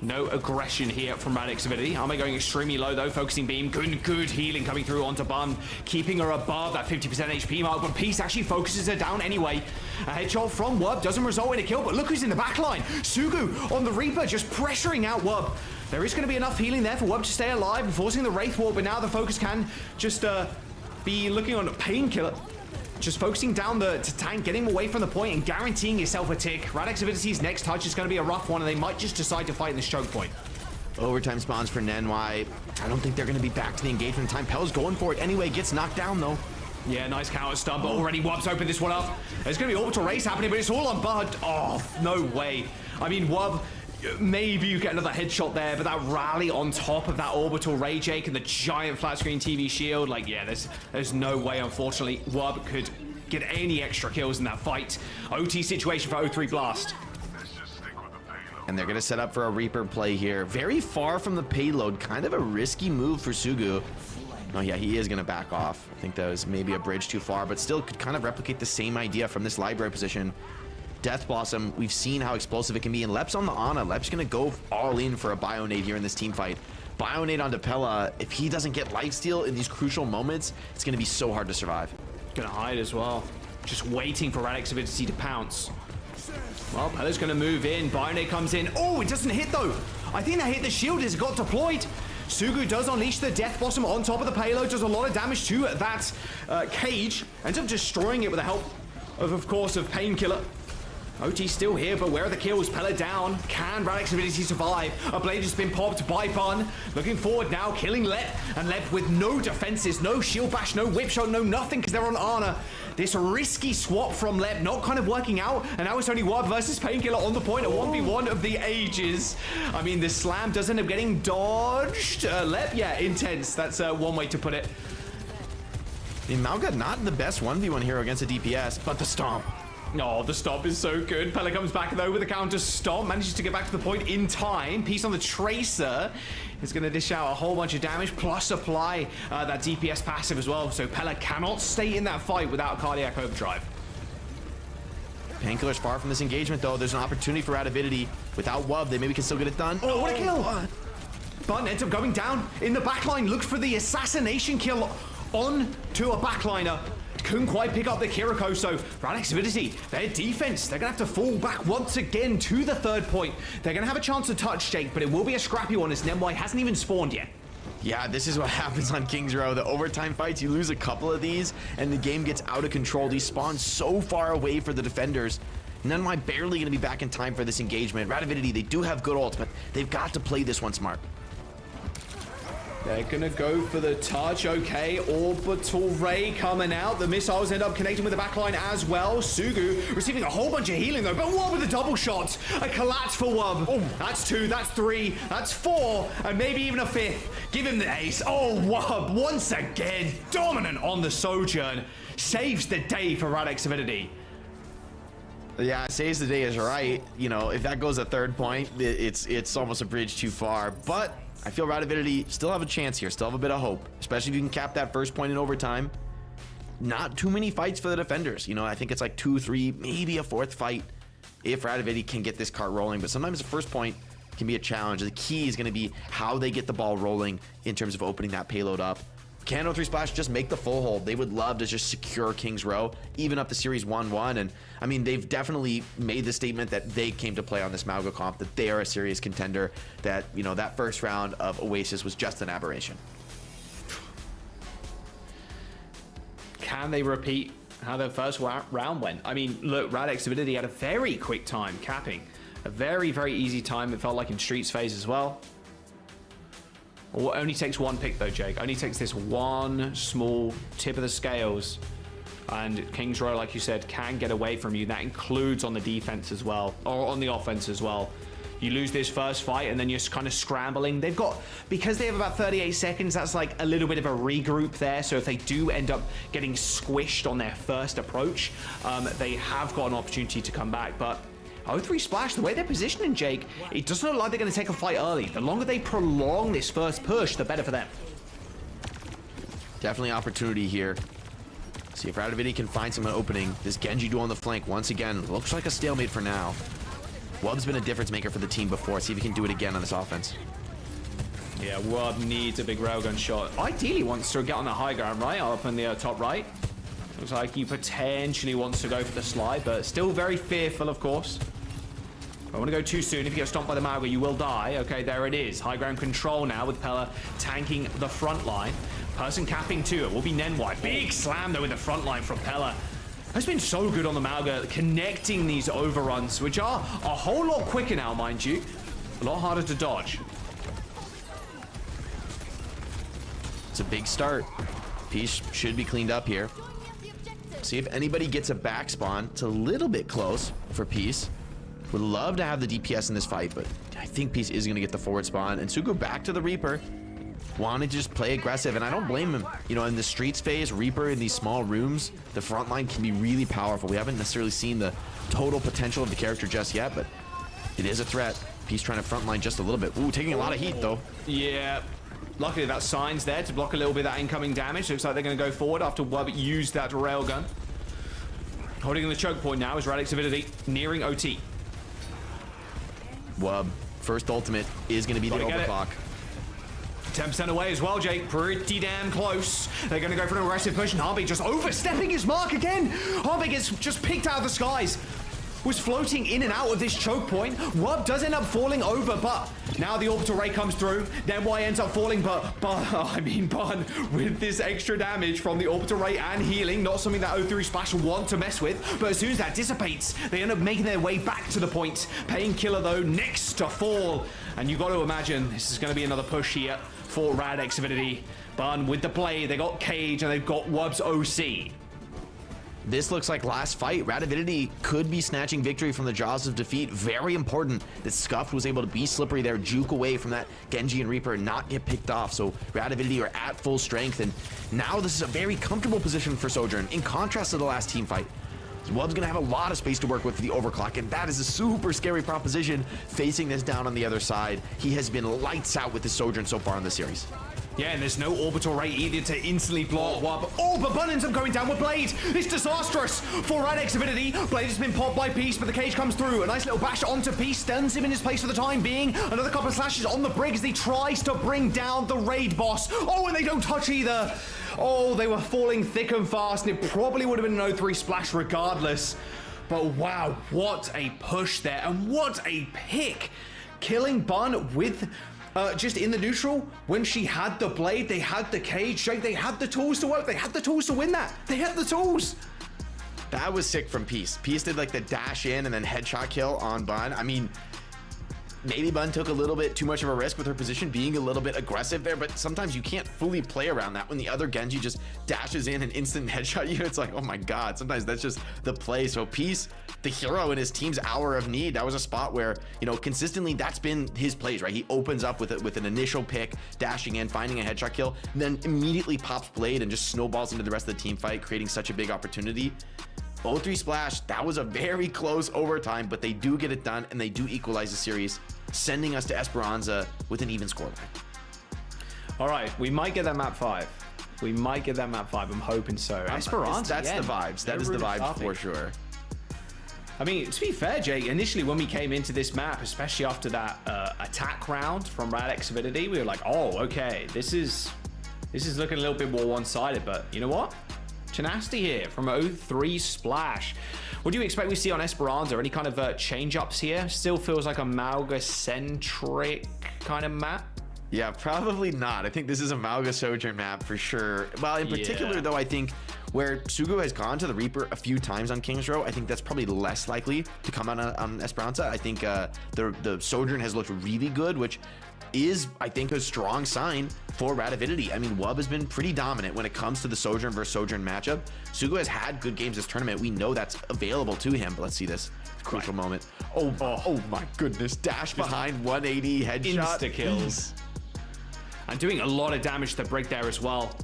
No aggression here from Avidity. Armor going extremely low though, focusing beam. Good healing coming through onto Bun, keeping her above that 50% HP mark, but Peace actually focuses her down anyway. A headshot from Wub doesn't result in a kill, but look who's in the back line. Sugu on the Reaper, just pressuring out Wub. There is going to be enough healing there for Wub to stay alive and forcing the Wraith Wall, but now the focus can just be looking on Painkiller. Just focusing down the tank, getting away from the point and guaranteeing yourself a tick. Avidity's next touch is going to be a rough one, and they might just decide to fight in this choke point. Overtime spawns for Nenwai. I don't think they're going to be back to the engagement time. Pel's going for it anyway, gets knocked down though. Yeah, nice counter stun, but already Wub's opened this one up. There's going to be orbital race happening, but it's all on Bud. Oh, no way. I mean, Wub, maybe you get another headshot there, but that rally on top of that orbital ray, Jake, and the giant flat screen TV shield, like, yeah, there's no way, unfortunately, Wub could get any extra kills in that fight. OT situation for O3 Blast. And they're going to set up for a Reaper play here. Very far from the payload, kind of a risky move for Sugu. Oh yeah, he is going to back off. I think that was maybe a bridge too far, but still could kind of replicate the same idea from this library position. Death Blossom, we've seen how explosive it can be, and Lep's on the Ana. Lep's going to go all in for a Bionade here in this team fight. Bionade onto Pella, if he doesn't get lifesteal in these crucial moments, it's going to be so hard to survive. Gonna hide as well. Just waiting for Avidity to pounce. Well, Pella's gonna move in. Bionade comes in. Oh, it doesn't hit though. I think that hit the shield as it got deployed. Sugu does unleash the Death Blossom on top of the payload, does a lot of damage to that cage. Ends up destroying it with the help of course, of Painkiller. OT still here, but where are the kills? Pella down. Can Avidity survive? A blade has been popped by Bun. Looking forward now, killing Lep. And Lep with no defenses, no shield bash, no whip shot, no nothing, because they're on Ana. This risky swap from Lep not kind of working out. And now it's only Wub versus Painkiller on the point. A 1v1 of the ages. I mean, this slam does end up getting dodged. Lep, yeah, intense. That's one way to put it. I mean, Malga not the best 1v1 hero against a DPS, but the Stomp. Oh, the stop is so good. Pella comes back though with a counter stomp, manages to get back to the point in time. Piece on the Tracer is going to dish out a whole bunch of damage, plus apply that DPS passive as well. So Pella cannot stay in that fight without Cardiac Overdrive. Painkiller's far from this engagement though. There's an opportunity for Avidity. Without Wub, they maybe can still get it done. Oh, what a kill! Bun ends up going down in the backline. Looks for the assassination kill on to a backliner. Couldn't quite pick up the Kiriko, so for Avidity, their defense, they're gonna have to fall back once again to the third point. They're gonna have a chance to touch Jake, but it will be a scrappy one as Nemwai hasn't even spawned yet. Yeah, this is what happens on Kings Row. The overtime fights, you lose a couple of these, and the game gets out of control. These spawn so far away for the defenders. Nemwai barely gonna be back in time for this engagement. Avidity, they do have good ults, but they've got to play this one smart. They're gonna go for the touch. Okay, orbital ray coming out. The missiles end up connecting with the backline as well. Sugu receiving a whole bunch of healing though, but Wub with a double shot. A collapse for Wub. Oh, that's 2, that's 3, that's 4, and maybe even a 5th. Give him the ace. Oh, Wub once again dominant on the Sojourn. Saves the day for Radix Avidity. Yeah, saves the day is right. You know, if that goes a 3rd point, it's almost a bridge too far. But I feel Avidity still have a chance here, still have a bit of hope, especially if you can cap that first point in overtime. Not too many fights for the defenders. You know, I think it's like 2, 3, maybe a 4th fight if Avidity can get this cart rolling. But sometimes the first point can be a challenge. The key is going to be how they get the ball rolling in terms of opening that payload up. Can O3 Splash just make the full hold? They would love to just secure King's Row, even up the series 1-1. And I mean, they've definitely made the statement that they came to play on this Mauga comp, that they are a serious contender, that, you know, that first round of Oasis was just an aberration. Can they repeat how their first round went? I mean, look, Radix Avidity had a very quick time capping. A very, very easy time, it felt like in Streets phase as well. Only takes 1 pick though, Jake. Only takes this one small tip of the scales. And King's Row, like you said, can get away from you. That includes on the defense as well, or on the offense as well. You lose this first fight and then you're kind of scrambling. They've got, because they have about 38 seconds, that's like a little bit of a regroup there. So if they do end up getting squished on their first approach, they have got an opportunity to come back. But O3 Splash, the way they're positioning, Jake, it doesn't look like they're going to take a fight early. The longer they prolong this first push, the better for them. Definitely opportunity here. See if Avidity can find some opening. This Genji duel on the flank, once again, looks like a stalemate for now. Wub's been a difference maker for the team before. See if he can do it again on this offense. Yeah, Wub needs a big railgun shot. Ideally wants to get on the high ground, right? Up in the top right. Looks like he potentially wants to go for the slide, but still very fearful, of course. Don't want to go too soon. If you get stomped by the Mauga, you will die. Okay, there it is. High ground control now with Pella tanking the front line. Person capping too. It will be Nenwai. Big slam, though, in the front line from Pella. Has been so good on the Mauga, connecting these overruns, which are a whole lot quicker now, mind you. A lot harder to dodge. It's a big start. Peace should be cleaned up here. See if anybody gets a back spawn. It's a little bit close for Peace. Would love to have the DPS in this fight, but I think Peace is going to get the forward spawn. And Sugo back to the Reaper. Wanting to just play aggressive, and I don't blame him. You know, in the Streets phase, Reaper in these small rooms, the front line can be really powerful. We haven't necessarily seen the total potential of the character just yet, but it is a threat. Peace trying to front line just a little bit. Ooh, taking a lot of heat, though. Yeah. Luckily, that sign's there to block a little bit of that incoming damage. Looks like they're going to go forward after Wub used that railgun. Holding in the choke point now is Radix Avidity, nearing OT. Wub, first ultimate is going to be the overclock. 10% away as well, Jake. Pretty damn close. They're going to go for an aggressive push, and Harvey just overstepping his mark again. Harvey gets just picked out of the skies. Was floating in and out of this choke point. Wub does end up falling over, but now the orbital ray comes through. Then Y ends up falling, but Bun with this extra damage from the orbital ray and healing, not something that O3 Splash want to mess with. But as soon as that dissipates, they end up making their way back to the point. Painkiller though next to fall, and you got to imagine this is going to be another push here for Radix Avidity. Bun with the play, they got Cage and they've got Wub's OC. This looks like last fight. Avidity could be snatching victory from the jaws of defeat. Very important that Scuffed was able to be slippery there, juke away from that Genji and Reaper and not get picked off. So Avidity are at full strength, and now this is a very comfortable position for Sojourn, in contrast to the last team fight. Wub's gonna have a lot of space to work with for the overclock, and that is a super scary proposition facing this down on the other side. He has been lights out with the Sojourn so far in the series. Yeah, and there's no orbital ray either to instantly block Wub. Oh, but Bun ends up going down with Blade. It's disastrous for Radix Avidity. Blade has been popped by Peace, but the cage comes through. A nice little bash onto Peace, stuns him in his place for the time being. Another couple of slashes on the Brig as he tries to bring down the raid boss. Oh, and they don't touch either. Oh, they were falling thick and fast, and it probably would have been an O3 Splash regardless. But wow, what a push there, and what a pick. Killing Bun with... just in the neutral, when she had the blade, they had the cage, Jake, they had the tools to work, they had the tools to win that. They had the tools. That was sick from Peace. Peace did like the dash in and then headshot kill on Bun. I mean, maybe Bun took a little bit too much of a risk with her position, being a little bit aggressive there, but sometimes you can't fully play around that when the other Genji just dashes in and instant headshot you. It's like, oh my god, sometimes that's just the play. So Peace, the hero in his team's hour of need, that was a spot where, you know, consistently that's been his plays, right? He opens up with an initial pick, dashing in, finding a headshot kill, then immediately pops Blade and just snowballs into the rest of the team fight, creating such a big opportunity. O3 Splash, that was a very close overtime, but they do get it done and they do equalize the series, sending us to Esperanza with an even scoreline. All right, we might get that map 5. We might get that map 5. I'm hoping so. Esperanza, that's the vibes. That is the vibes for sure. I mean, to be fair, Jake, initially when we came into this map, especially after that attack round from Radix Avidity, we were like, oh, okay, this is looking a little bit more one-sided, but you know what? Tenacity here from O3 Splash. What do you expect we see on Esperanza? Any kind of change-ups here? Still feels like a Mauga-centric kind of map. Yeah, probably not. I think this is a Mauga Sojourn map for sure. Well, in particular, though, I think where Sugu has gone to the Reaper a few times on King's Row, I think that's probably less likely to come out on Esperanza. I think the Sojourn has looked really good, which is, I think, a strong sign for Avidity. I mean, Wub has been pretty dominant when it comes to the Sojourn versus Sojourn matchup. Sugu has had good games this tournament. We know that's available to him, but let's see this crucial moment. Oh my goodness. Dash behind 180 headshot. Insta-kills. And doing a lot of damage to the Brig there as well.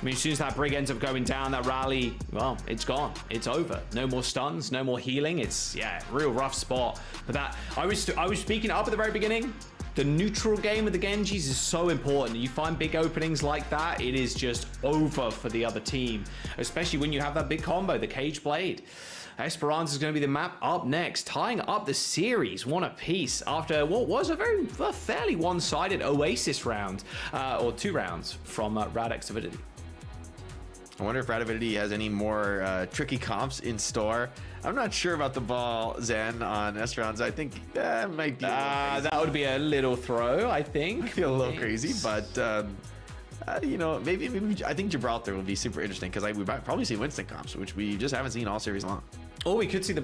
I mean, as soon as that Brig ends up going down, that rally, well, it's gone. It's over. No more stuns, no more healing. It's, yeah, real rough spot. But that, I was speaking up at the very beginning. The neutral game of the Genjis is so important. You find big openings like that, it is just over for the other team, especially when you have that big combo, the Cage Blade. Esperanza is going to be the map up next, tying up the series one apiece after what was a fairly one-sided Oasis round, or 2 rounds from Radix Avidity. I wonder if Avidity has any more tricky comps in store. I'm not sure about the ball, Zen, on Esperanza. I think that might be that would be a little throw, I think. I feel a little crazy, but you know, maybe I think Gibraltar will be super interesting because we might probably see Winston comps, which we just haven't seen all series long. Or we could see the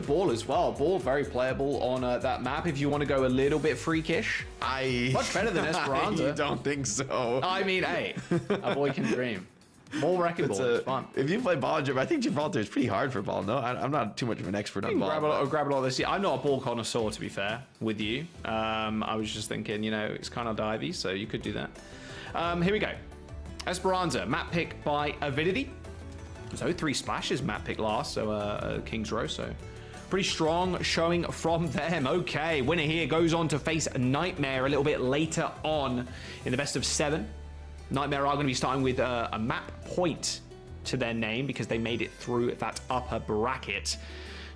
ball as well. Ball very playable on that map if you want to go a little bit freakish. Much better than Esperanza. I don't think so. I mean, hey, a boy can dream. Ball wrecking ball, it's fun. If you play ball, I think Gibraltar is pretty hard for ball. No, I'm not too much of an expert on ball. Grab a lot of this. I'm not a ball connoisseur, to be fair with you. I was just thinking, you know, it's kind of divey, so you could do that. Here we go. Esperanza, map pick by Avidity. So O3 Splash's map pick last, so King's Row, so pretty strong showing from them. Okay, winner here goes on to face Nightmare a little bit later on in the best of 7. Nightmare are going to be starting with a map point to their name because they made it through that upper bracket.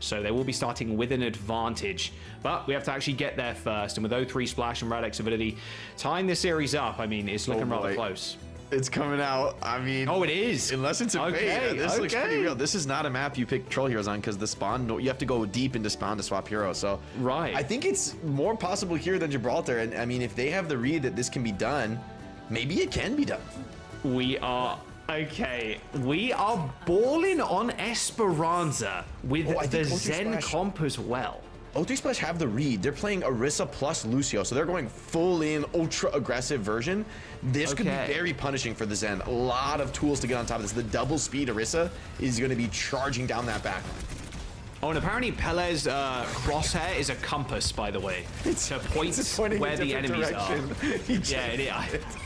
So they will be starting with an advantage. But we have to actually get there first. And with O3 Splash and Radix Avidity tying this series up, I mean, it's looking rather close. It's coming out. I mean, oh, it is. Unless it's a bait. This looks pretty real. This is not a map you pick troll heroes on because the spawn, you have to go deep into spawn to swap heroes. So right. I think it's more possible here than Gibraltar. And I mean, if they have the read that this can be done, maybe it can be done. We are balling on Esperanza with the Zen comp as well. O3 Splash have the read. They're playing Orisa plus Lucio, so they're going full in ultra aggressive version. This could be very punishing for the Zen. A lot of tools to get on top of this. The double speed Orisa is going to be charging down that back. Oh, and apparently Pele's crosshair is a compass, by the way, to point where the enemies are.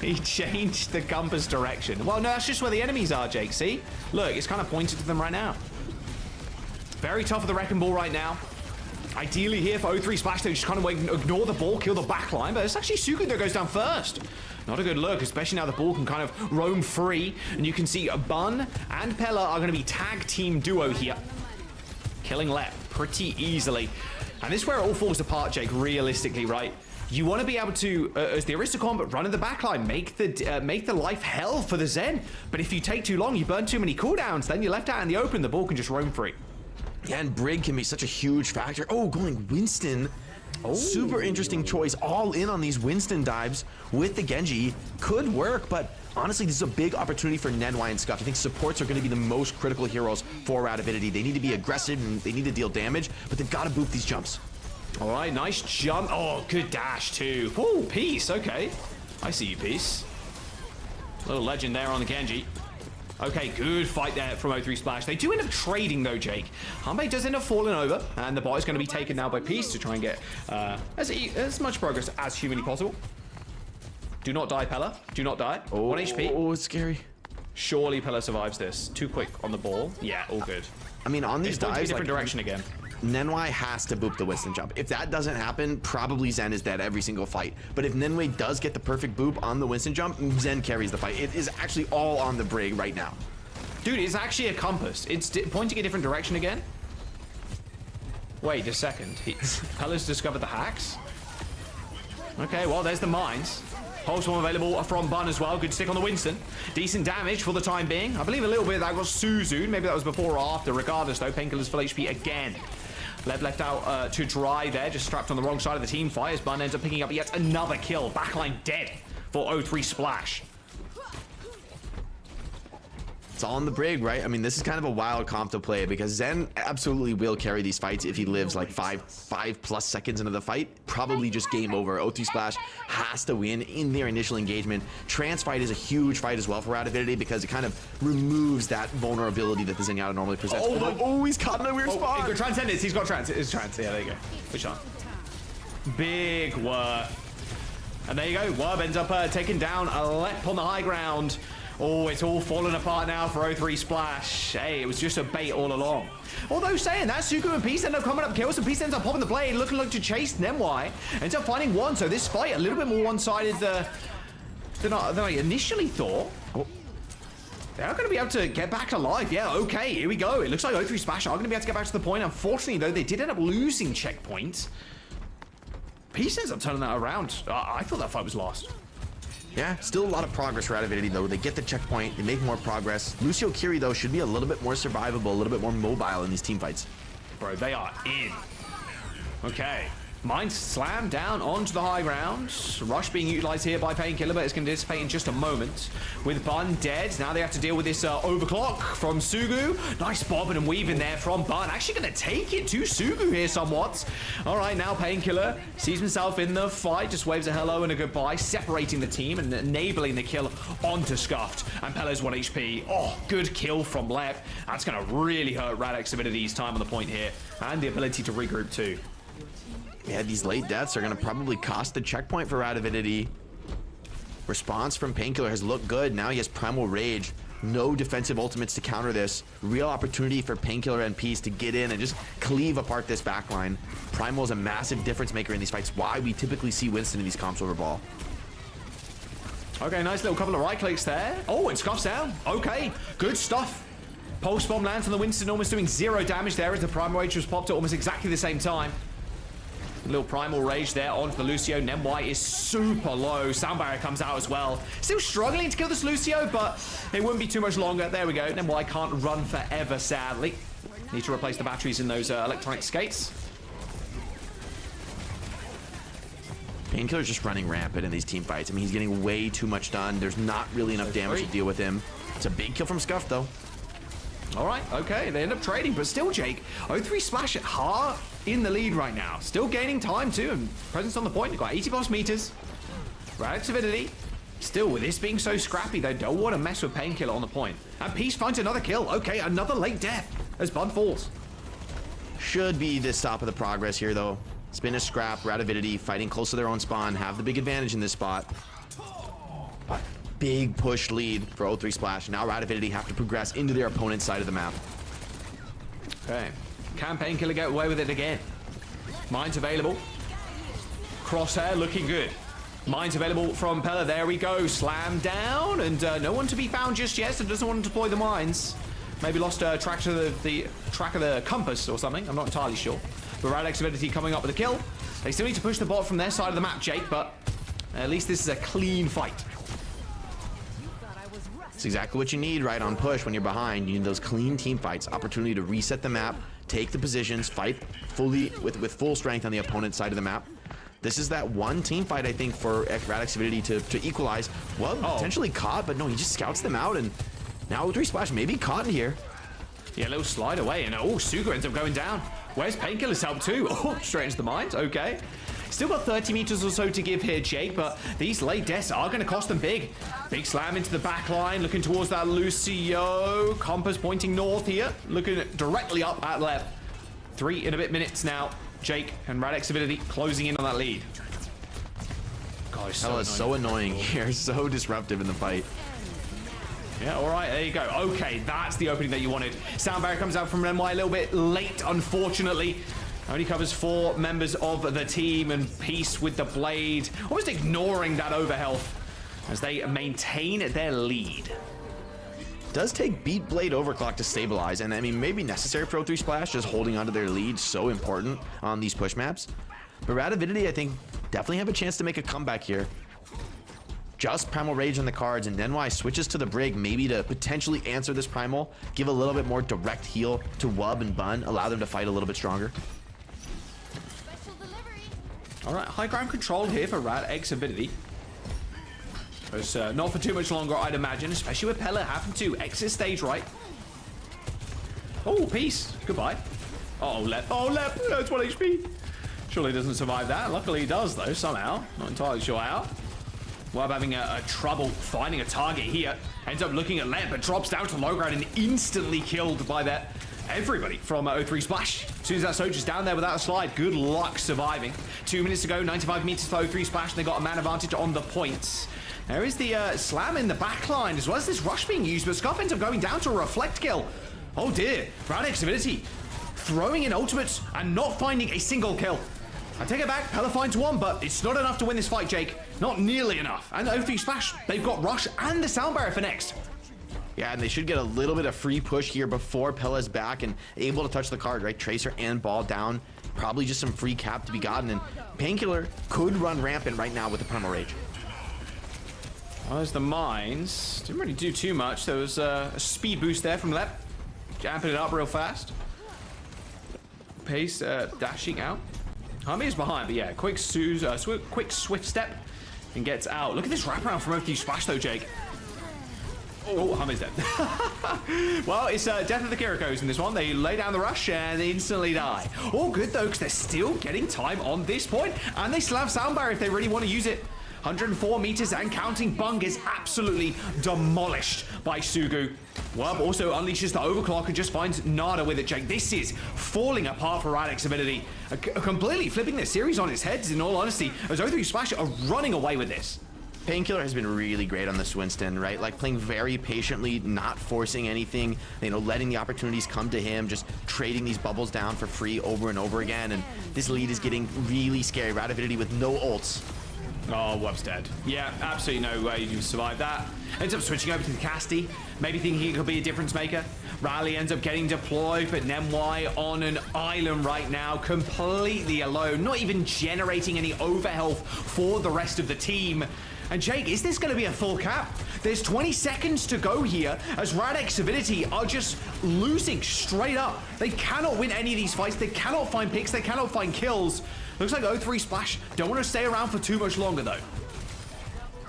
He changed the compass direction. Well, no, that's just where the enemies are, Jake. See? Look, it's kind of pointed to them right now. Very tough with the Wrecking Ball right now. Ideally here for O3 Splash, they just kind of ignore the ball, kill the backline, but it's actually Sugu that goes down first. Not a good look, especially now the ball can kind of roam free, and you can see Bun and Pella are going to be tag team duo here. Killing Lep pretty easily. And this is where it all falls apart, Jake, realistically, right? You want to be able to, as the Aristocombat, run in the backline, make the life hell for the Zen. But if you take too long, you burn too many cooldowns, then you're left out in the open, the ball can just roam free. Yeah, and Brig can be such a huge factor. Oh, going Winston. Oh. Super interesting choice. All in on these Winston dives with the Genji. Could work, but honestly, this is a big opportunity for Nedwy and Scuff. I think supports are going to be the most critical heroes for Avidity. They need to be aggressive and they need to deal damage, but they've got to boop these jumps. All right, nice jump. Oh, good dash too. Oh, Peace. Okay, I see you, Peace. Little legend there on the Genji. Okay, good fight there from O3 Splash. They do end up trading though, Jake. Hanbei does end up falling over, and the bot is going to be taken now by Peace to try and get as much progress as humanly possible. Do not die, Pella. Do not die. 1 HP. Oh, it's scary. Surely Pella survives this. Too quick on the ball. Yeah, all good. I mean, on these It's going to be a dives, different direction again. Nenway has to boop the Winston jump. If that doesn't happen, probably Zen is dead every single fight. But if Nenway does get the perfect boop on the Winston jump, Zen carries the fight. It is actually all on the Brig right now. Dude, it's actually a compass. It's pointing a different direction again. Wait a second. Pella's discovered the hacks. Okay, well, there's the mines. Pulse bomb available from Bun as well. Good stick on the Winston. Decent damage for the time being. I believe a little bit of that was Suzu. Maybe that was before or after. Regardless, though, Painkiller's full HP again. Left out to dry there, just strapped on the wrong side of the team fight as Bun ends up picking up yet another kill. Backline dead for O3 Splash. It's all in the Brig, right? I mean, this is kind of a wild comp to play because Zen absolutely will carry these fights if he lives like five plus seconds into the fight. Probably just game over. O3 Splash has to win in their initial engagement. Trans fight is a huge fight as well for Avidity because it kind of removes that vulnerability that the Zenyatta normally presents. Oh, he's caught in a weird spot. He's got transcendence. He's got trans. It's trans. Yeah, there you go. Which one? Big Wurp. And there you go. Wurp ends up taking down a Lep on the high ground. Oh, it's all falling apart now for O3 Splash. Hey, it was just a bait all along. Although saying that, Suku and Peace end up coming up kills, and Peace ends up popping the blade, looking like to chase Nemwai. Ends up finding one, so this fight a little bit more one-sided than I initially thought. Oh. They're going to be able to get back alive. Yeah, okay, here we go. It looks like O3 Splash are going to be able to get back to the point. Unfortunately, though, they did end up losing checkpoints. Peace ends up turning that around. I thought that fight was lost. Yeah, still a lot of progress for Avidity, though. They get the checkpoint, they make more progress. Lucio Kiri, though, should be a little bit more survivable, a little bit more mobile in these team fights. Bro, they are in. Okay. Mines slam down onto the high ground. Rush being utilized here by Painkiller, but it's going to dissipate in just a moment. With Bun dead, now they have to deal with this overclock from Sugu. Nice bobbing and weaving there from Bun. Actually going to take it to Sugu here somewhat. All right, now Painkiller sees himself in the fight. Just waves a hello and a goodbye, separating the team and enabling the kill onto Scuffed. And Pella's 1 HP. Oh, good kill from Lep. That's going to really hurt Radix Avidity's time on the point here. And the ability to regroup too. Yeah, these late deaths are going to probably cost the checkpoint for Avidity. Response from Painkiller has looked good. Now he has Primal Rage. No defensive ultimates to counter this. Real opportunity for Painkiller and Peace to get in and just cleave apart this backline. Primal is a massive difference maker in these fights. Why we typically see Winston in these comps over ball. Okay, nice little couple of right clicks there. Oh, and Scuff's down. Okay, good stuff. Pulse bomb lands on the Winston, almost doing 0 damage there as the Primal Rage was popped at almost exactly the same time. Little Primal Rage there onto the Lucio. Nemwai is super low. Sound Barrier comes out as well. Still struggling to kill this Lucio, but it wouldn't be too much longer. There we go. Nemwai can't run forever, sadly. Need to replace the batteries in those electronic skates. Painkiller's just running rampant in these team fights. I mean, he's getting way too much done. There's not really enough damage to deal with him. It's a big kill from Scuff, though. All right, okay, they end up trading, but still, Jake, O3 Splash at heart in the lead right now. Still gaining time, too, and presence on the point. They've got 80 plus meters. Radix Avidity. Still, with this being so scrappy, they don't want to mess with Painkiller on the point. And Peace finds another kill. Okay, another late death as Bun falls. Should be the stop of the progress here, though. Spin a scrap, Avidity fighting close to their own spawn, have the big advantage in this spot. Big push lead for O3 Splash. Now Avidity have to progress into their opponent's side of the map. Okay. Can Painkiller get away with it again? Mines available. Crosshair looking good. Mines available from Pella. There we go. Slam down. And no one to be found just yet, so doesn't want to deploy the mines. Maybe lost track of the track of the compass or something. I'm not entirely sure. But Radix Avidity coming up with a kill. They still need to push the bot from their side of the map, Jake, but at least this is a clean fight. It's exactly what you need right on push when you're behind. You need those clean team fights, opportunity to reset the map, take the positions, fight fully with full strength on the opponent's side of the map. This is that one team fight, I think, for Radix Avidity to equalize. Well, potentially caught, but no, he just scouts them out, and now O3 Splash maybe caught in here. Yeah, a little slide away, and oh, Suga ends up going down. Where's Painkiller's help too? Oh, straight into the mines. Okay. Still got 30 meters or so to give here, Jake, but these late deaths are going to cost them big. Big slam into the back line, looking towards that Lucio. Compass pointing north here, looking directly up at left. 3 and a bit minutes now. Jake and Radix Avidity closing in on that lead. God, So annoying here, so disruptive in the fight. Yeah, all right, there you go. Okay, that's the opening that you wanted. Sound barrier comes out from NY a little bit late, unfortunately. Only covers 4 members of the team, and Peace with the blade, almost ignoring that overhealth as they maintain their lead. Does take Beat Blade Overclock to stabilize, and I mean, maybe necessary for O3 Splash, just holding onto their lead, so important on these push maps. But Avidity, I think, definitely have a chance to make a comeback here. Just Primal Rage on the cards, and NY switches to the Brig, maybe to potentially answer this Primal, give a little bit more direct heal to Wub and Bun, allow them to fight a little bit stronger. All right, high ground control here for Radix Avidity. It's not for too much longer, I'd imagine, especially with Pella having to exit stage right. Oh, Peace. Goodbye. Oh, Lep. Oh, Lep. That's 1 HP. Surely doesn't survive that. Luckily he does, though, somehow. Not entirely sure how. Wub having a trouble finding a target here. Ends up looking at Lep, but drops down to low ground and instantly killed by that. Everybody from O3 Splash. As soon as that Soldier's down there without a slide, good luck surviving. 2 minutes to go, 95 meters for O3 Splash, and they got a man advantage on the points. There is the slam in the back line, as well as this rush being used, but Scuff ends up going down to a reflect kill. Oh dear, Radix Avidity throwing in ultimates and not finding a single kill. I take it back, Pella finds 1, but it's not enough to win this fight, Jake. Not nearly enough. And O3 Splash, they've got Rush and the Sound Barrier for next. Yeah, and they should get a little bit of free push here before Pella's back and able to touch the card, right? Tracer and Ball down. Probably just some free cap to be gotten, and Painkiller could run rampant right now with the Primal Rage. Well, there's the mines. Didn't really do too much. There was a speed boost there from Lep. Jamping it up real fast. Pace dashing out. Hummy is behind, but yeah, quick swift step and gets out. Look at this wraparound from O3 Splash though, Jake. Oh, Hummy's dead. Well, it's Death of the Kirikos in this one. They lay down the rush and they instantly die. All good though, because they're still getting time on this point, and they still have Sound Barrier if they really want to use it. 104 meters and counting. Bung is absolutely demolished by Sugu. Wub also unleashes the overclock and just finds Nada with it, Jake. This is falling apart for Radix Avidity. Completely flipping their series on its heads, in all honesty, as O3 Splash are running away with this. Painkiller has been really great on this Winston, right? Like playing very patiently, not forcing anything, you know, letting the opportunities come to him, just trading these bubbles down for free over and over again. And this lead is getting really scary. Avidity with no ults. Oh, Wub's dead. Yeah, absolutely no way you survive that. Ends up switching over to the Casty, maybe thinking it could be a difference maker. Rally ends up getting deployed, but Nemwai on an island right now, completely alone, not even generating any overhealth for the rest of the team. And Jake, is this going to be a full cap? There's 20 seconds to go here as Radix Avidity are just losing straight up. They cannot win any of these fights. They cannot find picks. They cannot find kills. Looks like O3 Splash don't want to stay around for too much longer though.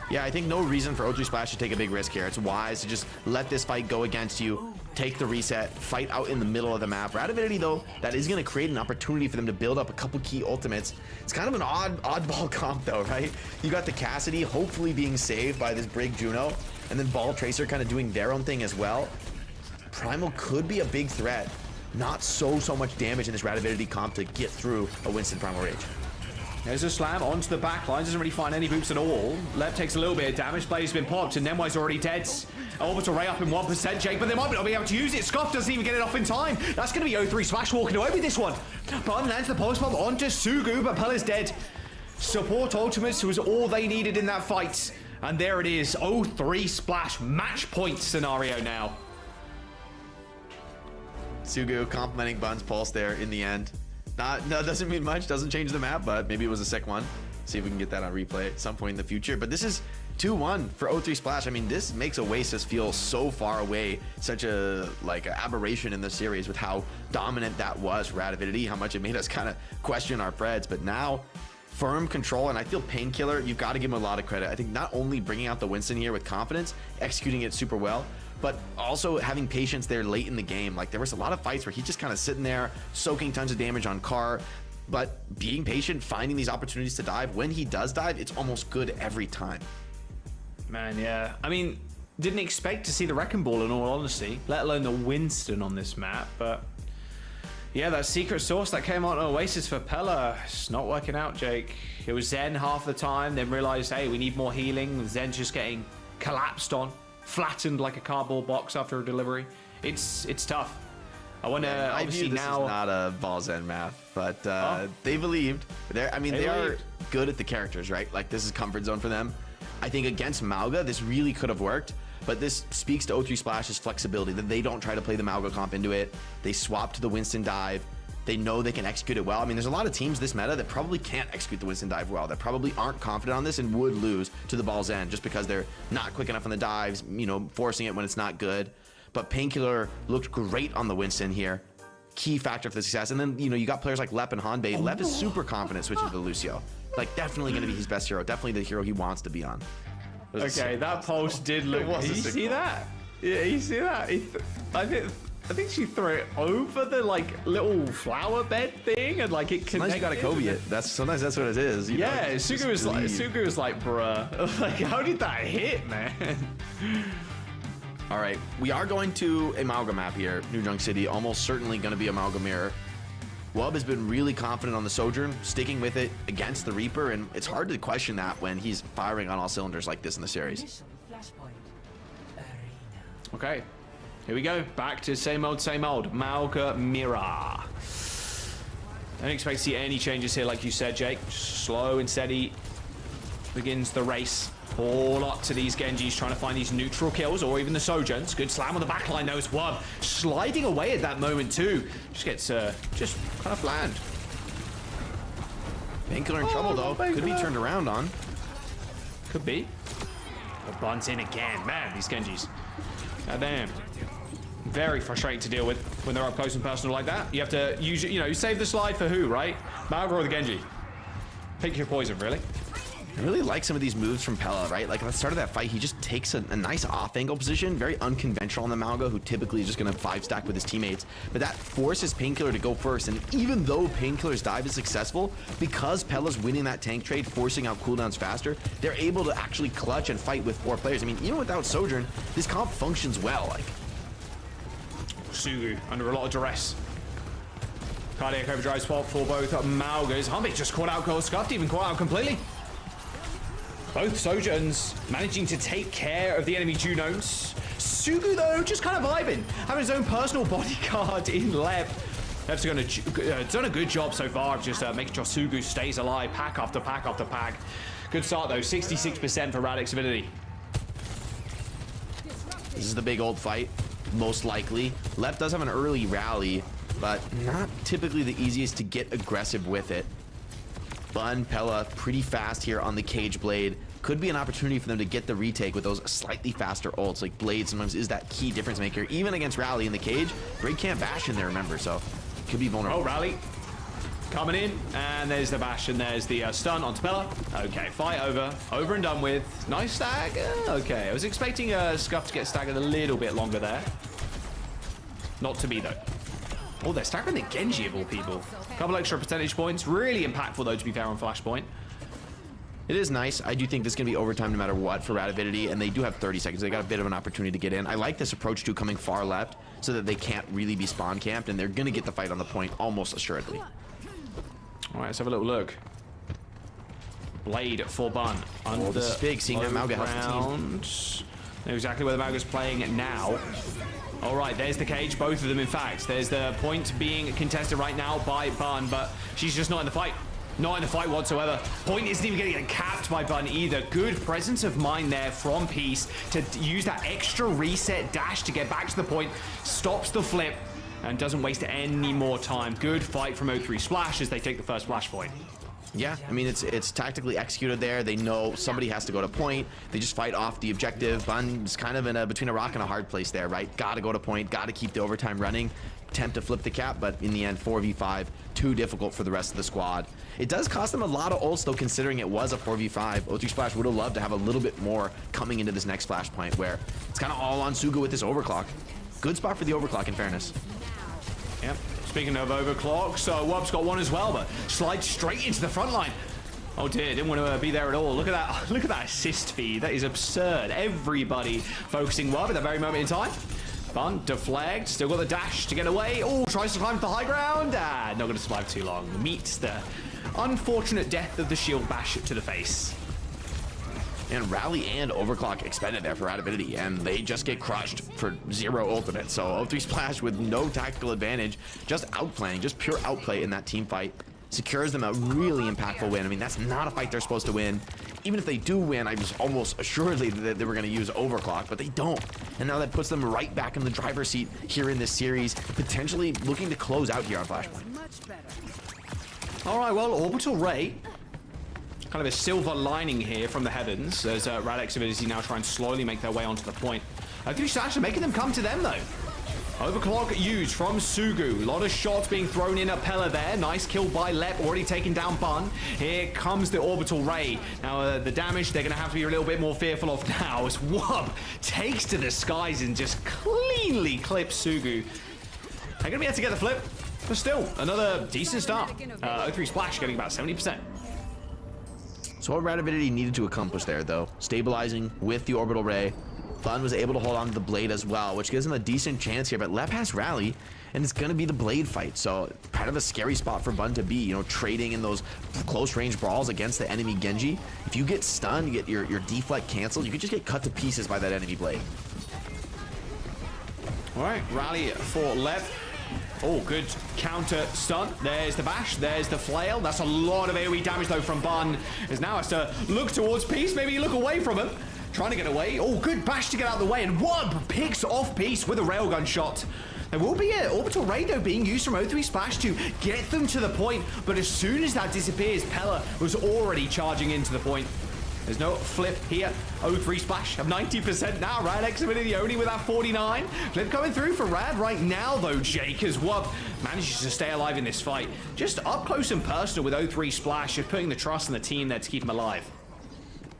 Yeah, I think no reason for O3 Splash to take a big risk here. It's wise to just let this fight go against you, take the reset, fight out in the middle of the map. Avidity, though, that is going to create an opportunity for them to build up a couple key ultimates. It's kind of an oddball comp, though, right? You got the Cassidy hopefully being saved by this Brig Juno, and then Ball Tracer kind of doing their own thing as well. Primal could be a big threat. Not so much damage in this Avidity comp to get through a Winston Primal Rage. There's a slam onto the back line, doesn't really find any boops at all. Lep takes a little bit of damage, Blade's been popped, and Nemwai's already dead. Orbital Ray up in 1%, Jake, but they might not be able to use it. Scoff doesn't even get it off in time. That's going to be O3 Splash walking away with this one. Bun lands the pulse bomb onto Sugu, but Pella's dead. Support ultimates was all they needed in that fight. And there it is, O3 Splash match point scenario now. Sugu complimenting Bun's pulse there in the end. No, doesn't mean much, doesn't change the map, but maybe it was a sick one. See if we can get that on replay at some point in the future. But this is 2-1 for O3 Splash. I mean, this makes Oasis feel so far away, such a aberration in the series with how dominant that was for Avidity, how much it made us kind of question our Preds. But now firm control, and I feel Painkiller, you've got to give him a lot of credit. I think not only bringing out the Winston here with confidence, executing it super well, but also having patience there late in the game. Like, there was a lot of fights where he's just kind of sitting there, soaking tons of damage on Carr, but being patient, finding these opportunities to dive. When he does dive, it's almost good every time. Man, yeah. I mean, didn't expect to see the Wrecking Ball in all honesty, let alone the Winston on this map, but yeah, that secret sauce that came out on Oasis for Pella, it's not working out, Jake. It was Zen half the time, then realized, hey, we need more healing. Zen's just getting collapsed on, flattened like a cardboard box after a delivery. It's tough. I wonder, obviously this now... is not a ball Zen math, but they believed. They are good at the characters, right? Like, this is comfort zone for them. I think against Mauga, this really could have worked, but this speaks to O3 Splash's flexibility, that they don't try to play the Mauga comp into it. They swap to the Winston dive. They know they can execute it well. I mean, there's a lot of teams this meta that probably can't execute the Winston dive well, that probably aren't confident on this and would lose to the ball's end just because they're not quick enough on the dives, you know, forcing it when it's not good. But Painkiller looked great on the Winston here. Key factor for the success. And then, you know, you got players like Lep and Hanbei. Lep is super confident switching to Lucio. Like, definitely going to be his best hero. Definitely the hero he wants to be on. Okay, that pulse did look... Did you see that? Yeah, you see that? I think she threw it over the, like, little flower bed thing and, like, it connected. Sometimes you gotta Kobe it. Sometimes that's what it is. You know, Sugu was like, bruh. Like, how did that hit, man? All right, we are going to a Mauga map here, New Junk City. Almost certainly going to be a Mauga mirror. Wub has been really confident on the Sojourn, sticking with it against the Reaper, and it's hard to question that when he's firing on all cylinders like this in the series. Okay, here we go. Back to same old, Mauga mirror. Don't expect to see any changes here, like you said, Jake. Just slow and steady begins the race. All up to these Genjis trying to find these neutral kills or even the Sojourns. Good slam on the backline though as Wub sliding away at that moment too. Just gets just kind of bland. Painkiller in trouble though. Could be turned around on. Could be. But Bun's in again. Man, these Genjis. God damn. Very frustrating to deal with when they're up close and personal like that. You have to use, you know, you save the slide for who, right? Mauga or the Genji? Pick your poison, really. I really like some of these moves from Pella, right? Like at the start of that fight, he just takes a nice off-angle position, very unconventional on the Mauga, who typically is just going to 5-stack with his teammates. But that forces Painkiller to go first, and even though Painkiller's dive is successful, because Pella's winning that tank trade, forcing out cooldowns faster, they're able to actually clutch and fight with 4 players. I mean, even without Sojourn, this comp functions well. Like, Sugu under a lot of duress. Cardiac overdrive spot for both Maugas. Hanbei just caught out Cold Scuffed, even caught out completely. Both Sojourns managing to take care of the enemy Junos. Sugu, though, just kind of vibing. Having his own personal bodyguard in Lep. Lep's done a good job so far of just making sure Sugu stays alive, pack after pack after pack. Good start, though. 66% for Radix Avidity. this is the big old fight, most likely. Lep does have an early rally, but not typically the easiest to get aggressive with it. Bun, Pella, pretty fast here on the Cage Blade. Could be an opportunity for them to get the retake with those slightly faster ults. Like Blade sometimes is that key difference maker. Even against Rally in the Cage, Blade can't bash in there, remember, so could be vulnerable. Oh, Rally coming in, and there's the bash, and there's the stun onto Pella. Okay, fight over and done with. Nice stag. Okay, I was expecting Scuff to get staggered a little bit longer there. Not to be, though. Oh, they're staggering the Genji of all people. Couple extra percentage points. Really impactful, though, to be fair, on Flashpoint. It is nice. I do think this is going to be overtime no matter what for Avidity, and they do have 30 seconds. They got a bit of an opportunity to get in. I like this approach, too, coming far left so that they can't really be spawn camped, and they're going to get the fight on the point almost assuredly. All right, let's have a little look. Blade for Bun. Oh, this is big, seeing that Mauga helps the team. Know exactly where the Mauga's playing now. All right, there's the cage, both of them, in fact. There's the point being contested right now by Bun, but she's just not in the fight. Not in the fight whatsoever. Point isn't even getting capped by Bun either. Good presence of mind there from Peace to use that extra reset dash to get back to the point. Stops the flip and doesn't waste any more time. Good fight from O3 Splash as they take the first flash point. Yeah, I mean, it's tactically executed there. They know somebody has to go to point. They just fight off the objective. Bun's kind of in between a rock and a hard place there, right? Gotta go to point, gotta keep the overtime running. attempt to flip the cap, but in the end, 4v5, too difficult for the rest of the squad. It does cost them a lot of ults, though, considering it was a 4v5. O3 Splash would have loved to have a little bit more coming into this next flashpoint, where it's kind of all on Suga with this overclock. Good spot for the overclock, in fairness. Yep. Speaking of overclock, so Wub's got one as well, but slides straight into the front line. Oh dear, didn't want to be there at all. Look at that! Look at that assist feed. That is absurd. Everybody focusing Wub at that very moment in time. Bun deflagged, still got the dash to get away. Oh, tries to climb to the high ground. Not going to survive too long. Meets the unfortunate death of the shield bash to the face. And Rally and Overclock expended there for Avidity, and they just get crushed for 0 ultimate. So O3 Splash with no tactical advantage, just outplaying, just pure outplay in that team fight, secures them a really impactful win. I mean, that's not a fight they're supposed to win. Even if they do win, I was almost assuredly that they were going to use Overclock, but they don't. And now that puts them right back in the driver's seat here in this series, potentially looking to close out here on Flashpoint. All right, well, Orbital Ray. Kind of a silver lining here from the heavens as Radix Avidity now try and slowly make their way onto the point. O3 Splash are making them come to them, though. Overclock used from Sugu. A lot of shots being thrown in at Pella there. Nice kill by Lep, already taking down Bun. Here comes the Orbital Ray. Now, the damage they're going to have to be a little bit more fearful of now as Wub takes to the skies and just cleanly clips Sugu. They're going to be able to get the flip, but still, another decent start. O3 Splash getting about 70%. So what Avidity needed to accomplish there, though, stabilizing with the Orbital Ray. Bun was able to hold on to the Blade as well, which gives him a decent chance here, but Lep has Rally, and it's going to be the Blade fight. So kind of a scary spot for Bun to be, you know, trading in those close-range brawls against the enemy Genji. If you get stunned, you get your deflect canceled, you could just get cut to pieces by that enemy Blade. All right, Rally for Lep. Oh, good counter stun. There's the bash. There's the flail. That's a lot of AoE damage, though, from Bun. As now has to look towards Peace. Maybe look away from him. Trying to get away. Oh, good bash to get out of the way. And Wub picks off Peace with a railgun shot. There will be an Orbital Ray, though, being used from O3 Splash to get them to the point. But as soon as that disappears, Pella was already charging into the point. There's no flip here. O3 Splash have 90% now. Radix Avidity only with that 49. Flip coming through for Rad right now, though, Jake, as Wub manages to stay alive in this fight. Just up close and personal with O3 Splash, just putting the trust in the team there to keep him alive.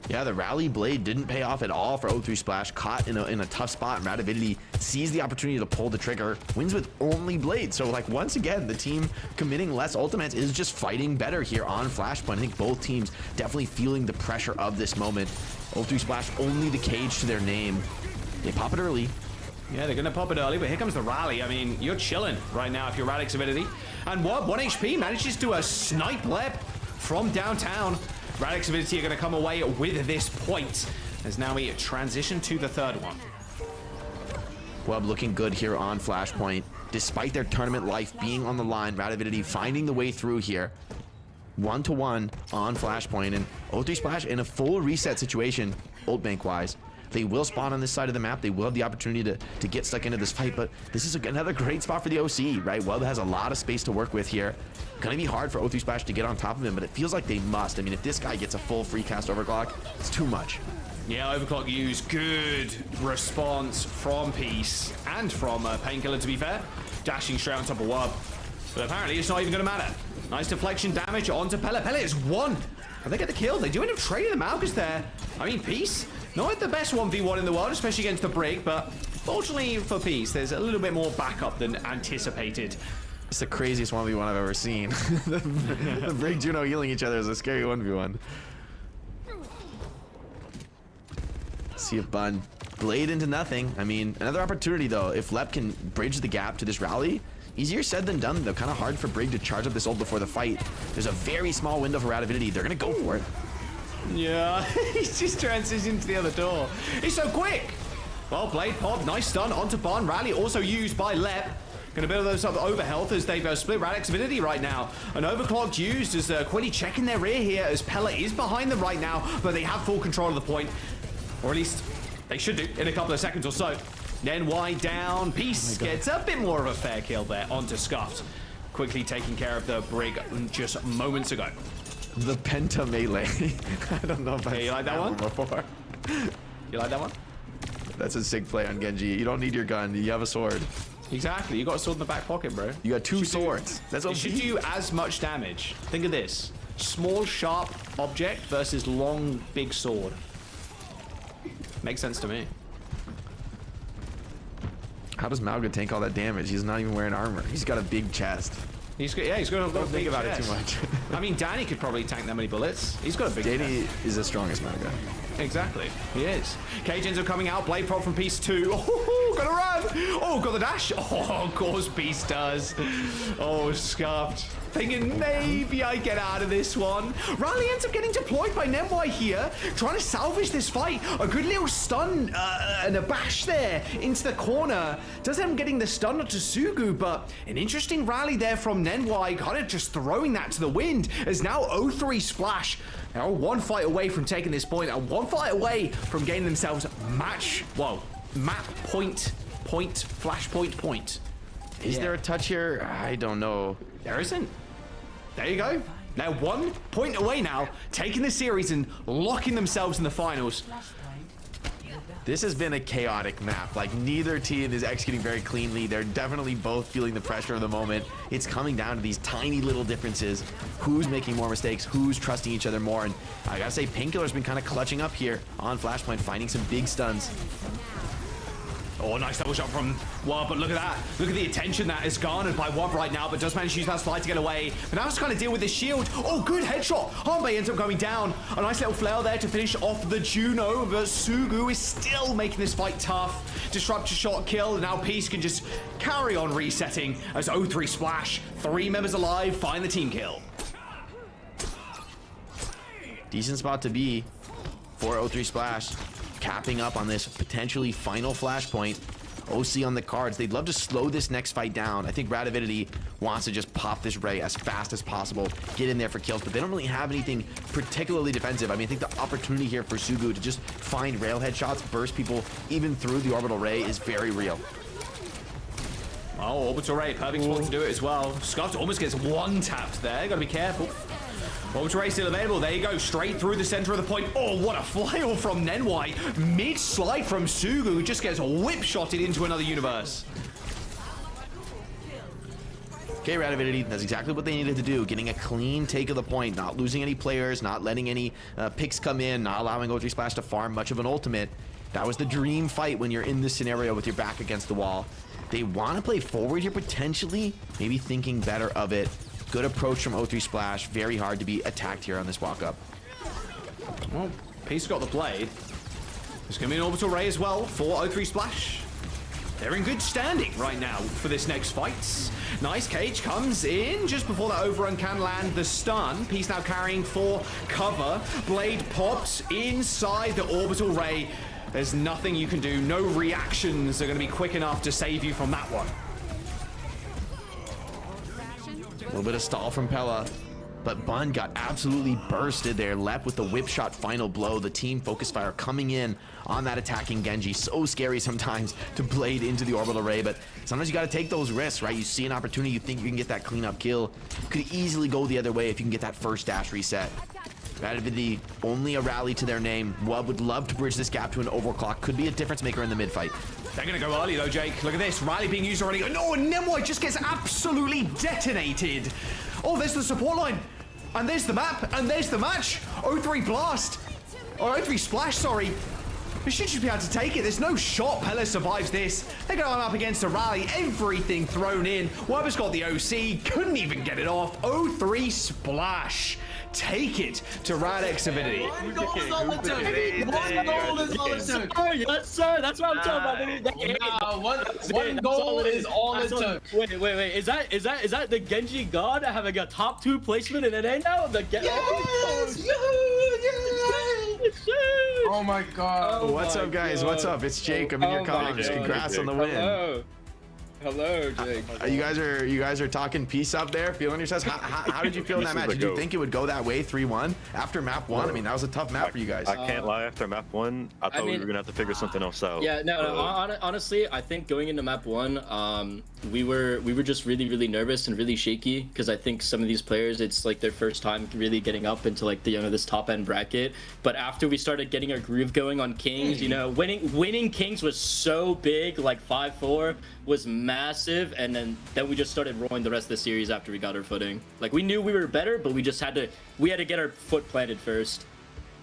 Yeah, the Rally Blade didn't pay off at all for O3 Splash. Caught in a tough spot, and Avidity sees the opportunity to pull the trigger. Wins with only Blade. So, like, once again, the team committing less ultimates is just fighting better here on Flashpoint. I think both teams definitely feeling the pressure of this moment. O3 Splash only the cage to their name. They pop it early. Yeah, they're going to pop it early, but here comes the Rally. I mean, you're chilling right now if you're Radix Avidity. And Wub, 1 HP, manages to a snipe Lep from downtown. Radix Avidity are going to come away with this point as now we transition to the third one. Wub looking good here on Flashpoint. Despite their tournament life being on the line, Avidity finding the way through here. 1-to-1 on Flashpoint, and O3 Splash in a full reset situation, ult bank wise. They will spawn on this side of the map. They will have the opportunity to get stuck into this fight, but this is another great spot for the OC, right? Wub has a lot of space to work with here. Gonna be hard for O3 Splash to get on top of him, but it feels like they must. I mean, if this guy gets a full free cast overclock, it's too much. Yeah, overclock used. Good response from Peace and from Painkiller, to be fair. Dashing straight on top of Wub. But apparently it's not even gonna matter. Nice deflection damage onto Pella. Pella is one. And they get the kill. They do end up trading the Malgus there. I mean, Peace, not the best 1v1 in the world, especially against the Brig, but fortunately for Peace, there's a little bit more backup than anticipated. It's the craziest 1v1 I've ever seen. The Brig Juno healing each other is a scary 1v1. See if Bun Blade into nothing. I mean, another opportunity though. If Lep can bridge the gap to this Rally, easier said than done though. Kind of hard for Brig to charge up this ult before the fight. There's a very small window for Avidity. They're gonna go for it. Yeah, he's just transitioned to the other door. He's so quick. Well played, Pod. Nice stun onto Bun. Rally also used by Lep. Going to build those up over health as they've split Radix Avidity right now. An overclocked used as Quiddy checking their rear here as Pella is behind them right now, but they have full control of the point. Or at least they should do in a couple of seconds or so. Then wide down. Peace gets a bit more of a fair kill there onto Scuffed. Quickly taking care of the Brig just moments ago. The Penta melee. I don't know if I've you like that one? Before. You like that one? That's a sick play on Genji. You don't need your gun. You have a sword. Exactly. You got a sword in the back pocket, bro. You got two swords. That's It OP. should do as much damage. Think of this. Small, sharp object versus long, big sword. Makes sense to me. How does Malga tank all that damage? He's not even wearing armor. He's got a big chest. He's got a Don't think big about chest. it too much. I mean, Danny could probably tank that many bullets. He's got a big Danny chest. is the strongest Malga. Exactly. He is. Cage ends up coming out. Blade prop from Beast 2. Oh, gotta run. Oh, got the dash. Oh, of course Beast does. Oh, scuffed. Thinking maybe I get out of this one. Rally ends up getting deployed by Nemwai here, trying to salvage this fight. A good little stun and a bash there into the corner. Does end up getting the stun onto Sugu, but an interesting rally there from Nemwai, kind of just throwing that to the wind, as now O3 Splash. Now one fight away from taking this point, and one fight away from getting themselves map point, flashpoint point. Is there a touch here? I don't know. There isn't. There you go. Now 1 point away now, taking the series and locking themselves in the finals. This has been a chaotic map. Like, neither team is executing very cleanly. They're definitely both feeling the pressure of the moment. It's coming down to these tiny little differences. Who's making more mistakes? Who's trusting each other more? And I gotta say, Painkiller's been kind of clutching up here on Flashpoint, finding some big stuns. Oh, nice double shot from Wub, but look at that. Look at the attention that is garnered by Wub right now, but does manage to use that slide to get away. But now it's trying to deal with the shield. Oh, good headshot. Hanbei ends up going down. A nice little flail there to finish off the Juno, but Sugu is still making this fight tough. Disruptor shot kill, and now Peace can just carry on resetting as O3 Splash. 3 members alive, find the team kill. Decent spot to be for O3 Splash. Capping up on this potentially final flashpoint. OC on the cards. They'd love to slow this next fight down. I think Avidity wants to just pop this Ray as fast as possible, get in there for kills, but they don't really have anything particularly defensive. I mean, I think the opportunity here for Sugu to just find railhead shots, burst people even through the orbital Ray is very real. Oh, orbital Ray, perfect spot to do it as well. Scott almost gets one tapped there. Gotta be careful. Orbital Ray still available. There you go, straight through the center of the point. Oh, what a fly-off from Nenwai. Mid-slide from Sugu, who just gets whip-shotted into another universe. Okay, Avidity, that's exactly what they needed to do. Getting a clean take of the point, not losing any players, not letting any picks come in, not allowing O3 Splash to farm much of an ultimate. That was the dream fight when you're in this scenario with your back against the wall. They want to play forward here potentially, maybe thinking better of it. Good approach from O3 Splash. Very hard to be attacked here on this walk-up. Well, Peace got the blade. There's going to be an orbital Ray as well for O3 Splash. They're in good standing right now for this next fight. Nice, Cage comes in just before that overrun can land the stun. Peace now carrying for cover. Blade popped inside the orbital Ray. There's nothing you can do. No reactions are going to be quick enough to save you from that one. A little bit of stall from Pella, but Bun got absolutely bursted there. Left with the whip shot final blow. The team focus fire coming in on that attacking Genji. So scary sometimes to blade into the orbital Ray, but sometimes you got to take those risks, right? You see an opportunity, you think you can get that cleanup kill. Could easily go the other way if you can get that first dash reset. Avidity, only a rally to their name. Wub would love to bridge this gap to an overclock. Could be a difference maker in the mid-fight. They're going to go early though, Jake. Look at this. Rally being used already. No, and Nemwai just gets absolutely detonated. Oh, there's the support line. And there's the map. And there's the match. O3 Blast. Or O3 Splash, sorry. They should just be able to take it. There's no shot. Pella survives this. They're going up against a rally. Everything thrown in. Wubber's got the OC. Couldn't even get it off. O3 Splash. Take it to Radx Avidity. One goal is all it took. Yes, sir. That's what I'm talking about. One goal is all it took. Wait. Is that the Genji God having a top 2 placement in NA now? Yes! Oh my god. What's up, guys? What's up? It's Jake. I'm in your comms. Congrats on the win. Hello, Jake. You guys are talking peace up there, feeling yourselves. How did you feel in that match? Did you think it would go that way, 3-1 after map 1? I mean, that was a tough map for you guys. I can't lie. After map 1, I thought we were gonna have to figure something else out. Yeah, no. Honestly, I think going into map 1, we were just really nervous and really shaky because I think some of these players, it's like their first time really getting up into like the this top end bracket. But after we started getting our groove going on Kings, winning Kings was so big, like 5-4. was massive, and then we just started rolling the rest of the series after we got our footing. Like, we knew we were better, but we had to get our foot planted first.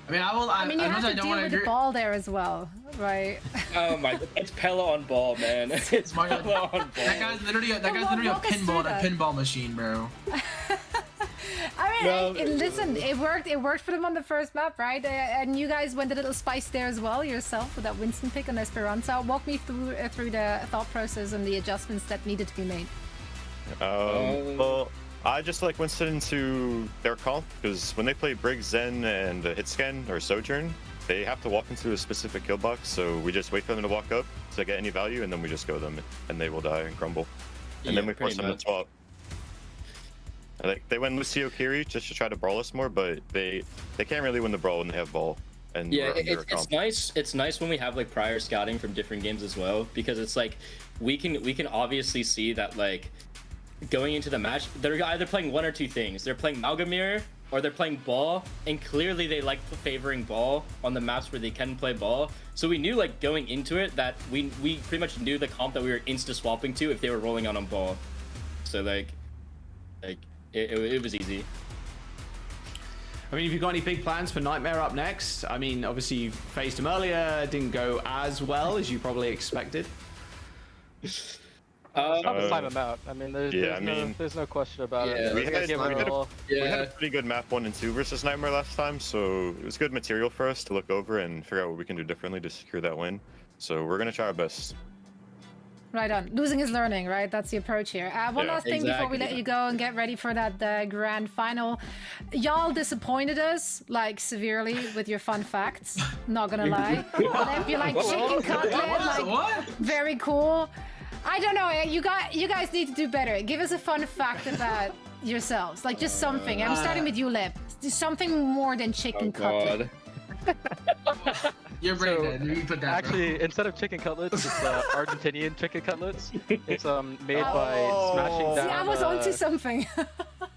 I mean, I mean, you have to don't deal want to with the agree. ball there as well, right? Oh my, it's Pella on ball, man. It's Mario- Pella on ball. That guy's literally a walk us through that. pinball machine, bro. I mean, No. listen, it worked for them on the first map, right? And you guys went a little spice there as well yourself with that Winston pick on Esperanza. Walk me through the thought process and the adjustments that needed to be made. Well, I just like Winston into their comp because when they play Brig, Zen, and Hitscan or Sojourn, they have to walk into a specific kill box. So we just wait for them to walk up to get any value, and then we just go them, and they will die and crumble. And then we force them to swap. Like they went Lucio Kiri just to try to brawl us more, but they can't really win the brawl when they have ball. And Yeah, we're under a it's comp. nice. It's nice when we have like prior scouting from different games as well, because it's like we can obviously see that like going into the match, they're either playing one or two things. They're playing Malgamir or they're playing ball, and clearly they like favoring ball on the maps where they can play ball. So we knew like going into it that we pretty much knew the comp that we were insta swapping to if they were rolling out on ball. So like it was easy. I mean, have you got any big plans for Nightmare up next? I mean, obviously you faced him earlier, didn't go as well as you probably expected. Time to time him out. I mean, Yeah, there's no question about Yeah, it. we You gotta had- give we it had a- all. We had a pretty good map 1 and 2 versus Nightmare last time, so it was good material for us to look over and figure out what we can do differently to secure that win. So we're gonna try our best. Right on. Losing is learning, right? That's the approach here. One Yeah, last thing before we exactly. let you go and get ready for that grand final. Y'all disappointed us, like, severely with your fun facts. Not gonna lie. You're like chicken cutlet, like, What? very cool. I don't know. You guys need to do better. Give us a fun fact about yourselves. Like, just something. I'm starting with you, Lip. Something more than chicken cutlet. You're brain dead. You put that. Bro. Actually, instead of chicken cutlets, it's Argentinian chicken cutlets. It's made by smashing See, down. I was onto something.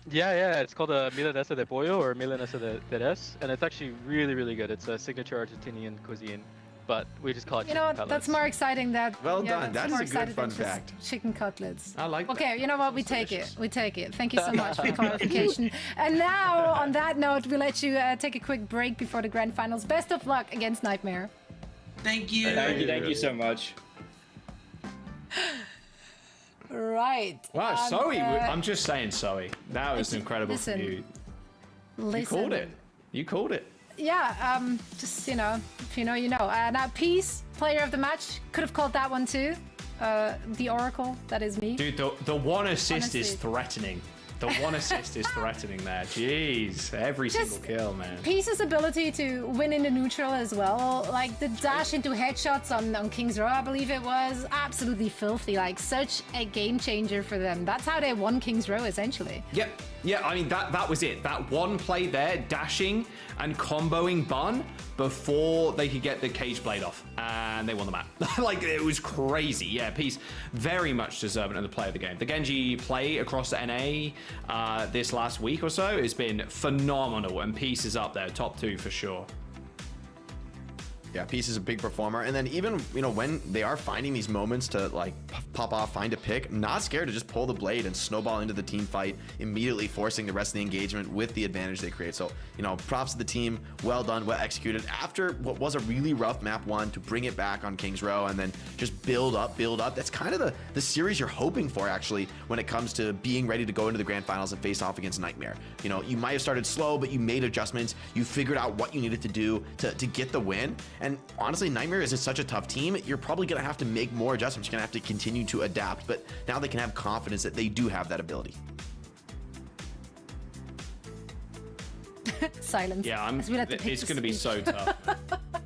Yeah, it's called a milanesa de pollo or milanesa de res, and it's actually really, really good. It's a signature Argentinian cuisine, but we just call it You chicken know, cutlets. that's more exciting than Well yeah, done. that's That is more a good exciting fun than just fact. Chicken cutlets. I like that. Okay, you know what? We take it. We take it. Thank you so much for the clarification. And now, on that note, we let you take a quick break before the grand finals. Best of luck against Nightmare. Thank you. Thank you so much. Right. Wow, and, Zoe, I'm just saying, Zoe. That was incredible listen, from you. Listen. You called it. You called it. Yeah, just, you know, if you know, you know. Now, Peace, player of the match, could have called that one too. The Oracle, that is me. Dude, the one assist is Honestly. threatening. The one assist is threatening there. Jeez, every Just- single kill, man. Peace's ability to win in the neutral as well, like the dash into headshots on King's Row, I believe it was, absolutely filthy. Like, such a game changer for them. That's how they won King's Row, essentially. Yep. Yeah, I mean, that was it. That one play there, dashing and comboing Bun before they could get the cage blade off. And they won the map. Like, it was crazy. Yeah, Peace, very much deserving of the play of the game. The Genji play across the NA this last week or so has been phenomenal. And Peace is up there, top 2 for sure. Yeah, Peace is a big performer. And then even, you know, when they are finding these moments to like pop off, find a pick, not scared to just pull the blade and snowball into the team fight, immediately forcing the rest of the engagement with the advantage they create. So, you know, props to the team. Well done, well executed. After what was a really rough map 1 to bring it back on King's Row and then just build up. That's kind of the series you're hoping for, actually, when it comes to being ready to go into the grand finals and face off against Nightmare. You know, you might have started slow, but you made adjustments. You figured out what you needed to do to get the win. And honestly, Nightmare is just such a tough team. You're probably going to have to make more adjustments. You're going to have to continue to adapt. But now they can have confidence that they do have that ability. Silence. Yeah, As we like to pick it's the going to be speech. so tough.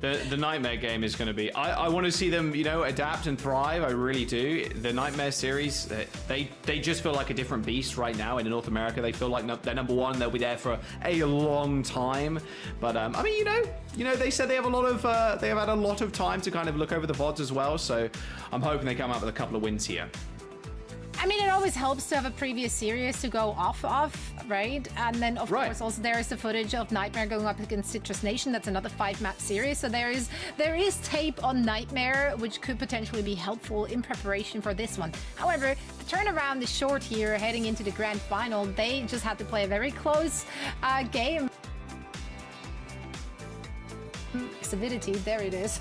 The Nightmare game is going to be... I want to see them, you know, adapt and thrive. I really do. The Nightmare series, they just feel like a different beast right now in North America. They feel like they're number 1. They'll be there for a long time. But, I mean, you know, they said they have a lot of... they have had a lot of time to kind of look over the VODs as well. So I'm hoping they come out with a couple of wins here. I mean, it always helps to have a previous series to go off of, right? And then, of course, also there is the footage of Nightmare going up against Citrus Nation. That's another 5-map series. So there is tape on Nightmare, which could potentially be helpful in preparation for this one. However, the turnaround is short here, heading into the grand final. They just had to play a very close game. Avidity, there it is.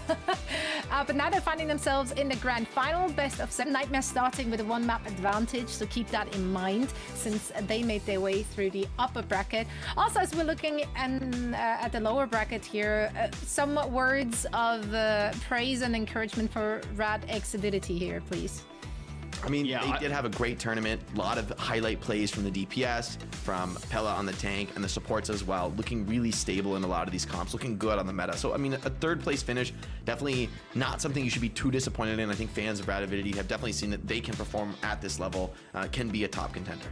But now they're finding themselves in the grand final, best of 7. Nightmare starting with a 1-map advantage, so keep that in mind since they made their way through the upper bracket. Also, as we're looking at the lower bracket here, some words of praise and encouragement for Rad X Avidity here, please. I mean, they did have a great tournament. A lot of highlight plays from the DPS, from Pella on the tank, and the supports as well. Looking really stable in a lot of these comps. Looking good on the meta. So, I mean, a 3rd place finish, definitely not something you should be too disappointed in. I think fans of Avidity have definitely seen that they can perform at this level, can be a top contender.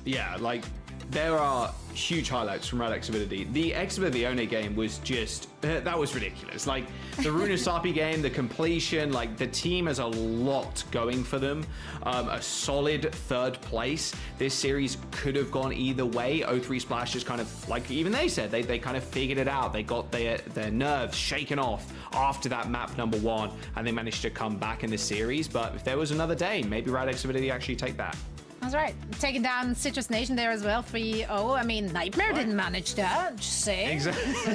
Yeah, like, there are huge highlights from Radix Avidity. The Exhibizione game was just, that was ridiculous. Like, the Runasapi game, the completion, like, the team has a lot going for them. A solid 3rd place. This series could have gone either way. O3 Splash just kind of, like even they said, they kind of figured it out. They got their nerves shaken off after that map number 1, and they managed to come back in this series. But if there was another day, maybe Radix Avidity actually take that. That's right. Taking down Citrus Nation there as well, 3-0. I mean, Nightmare didn't manage that, just saying.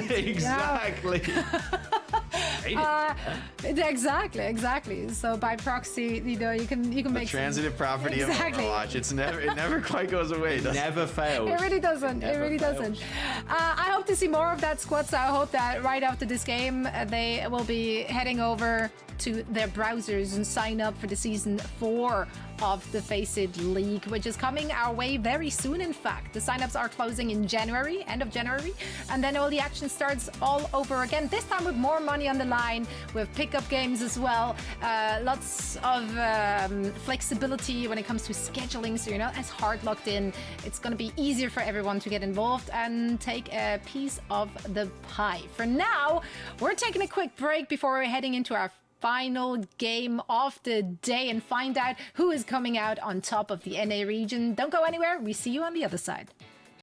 Exactly. Exactly. So by proxy, you know, you can make transitive property of Overwatch. It never quite goes away. Never fails. It really doesn't. I hope to see more of that squad. So I hope that right after this game, they will be heading over to their browsers and sign up for the season 4 of the FACEIT League, which is coming our way very soon. In fact, the signups are closing in January, end of January, and then all the action starts all over again. This time with more money on the line, with pickup games as well. Lots of flexibility when it comes to scheduling, so you're not as hard locked in. It's going to be easier for everyone to get involved and take a piece of the pie. For now, we're taking a quick break before we're heading into our final game of the day and find out who is coming out on top of the NA region. Don't go anywhere. We see you on the other side.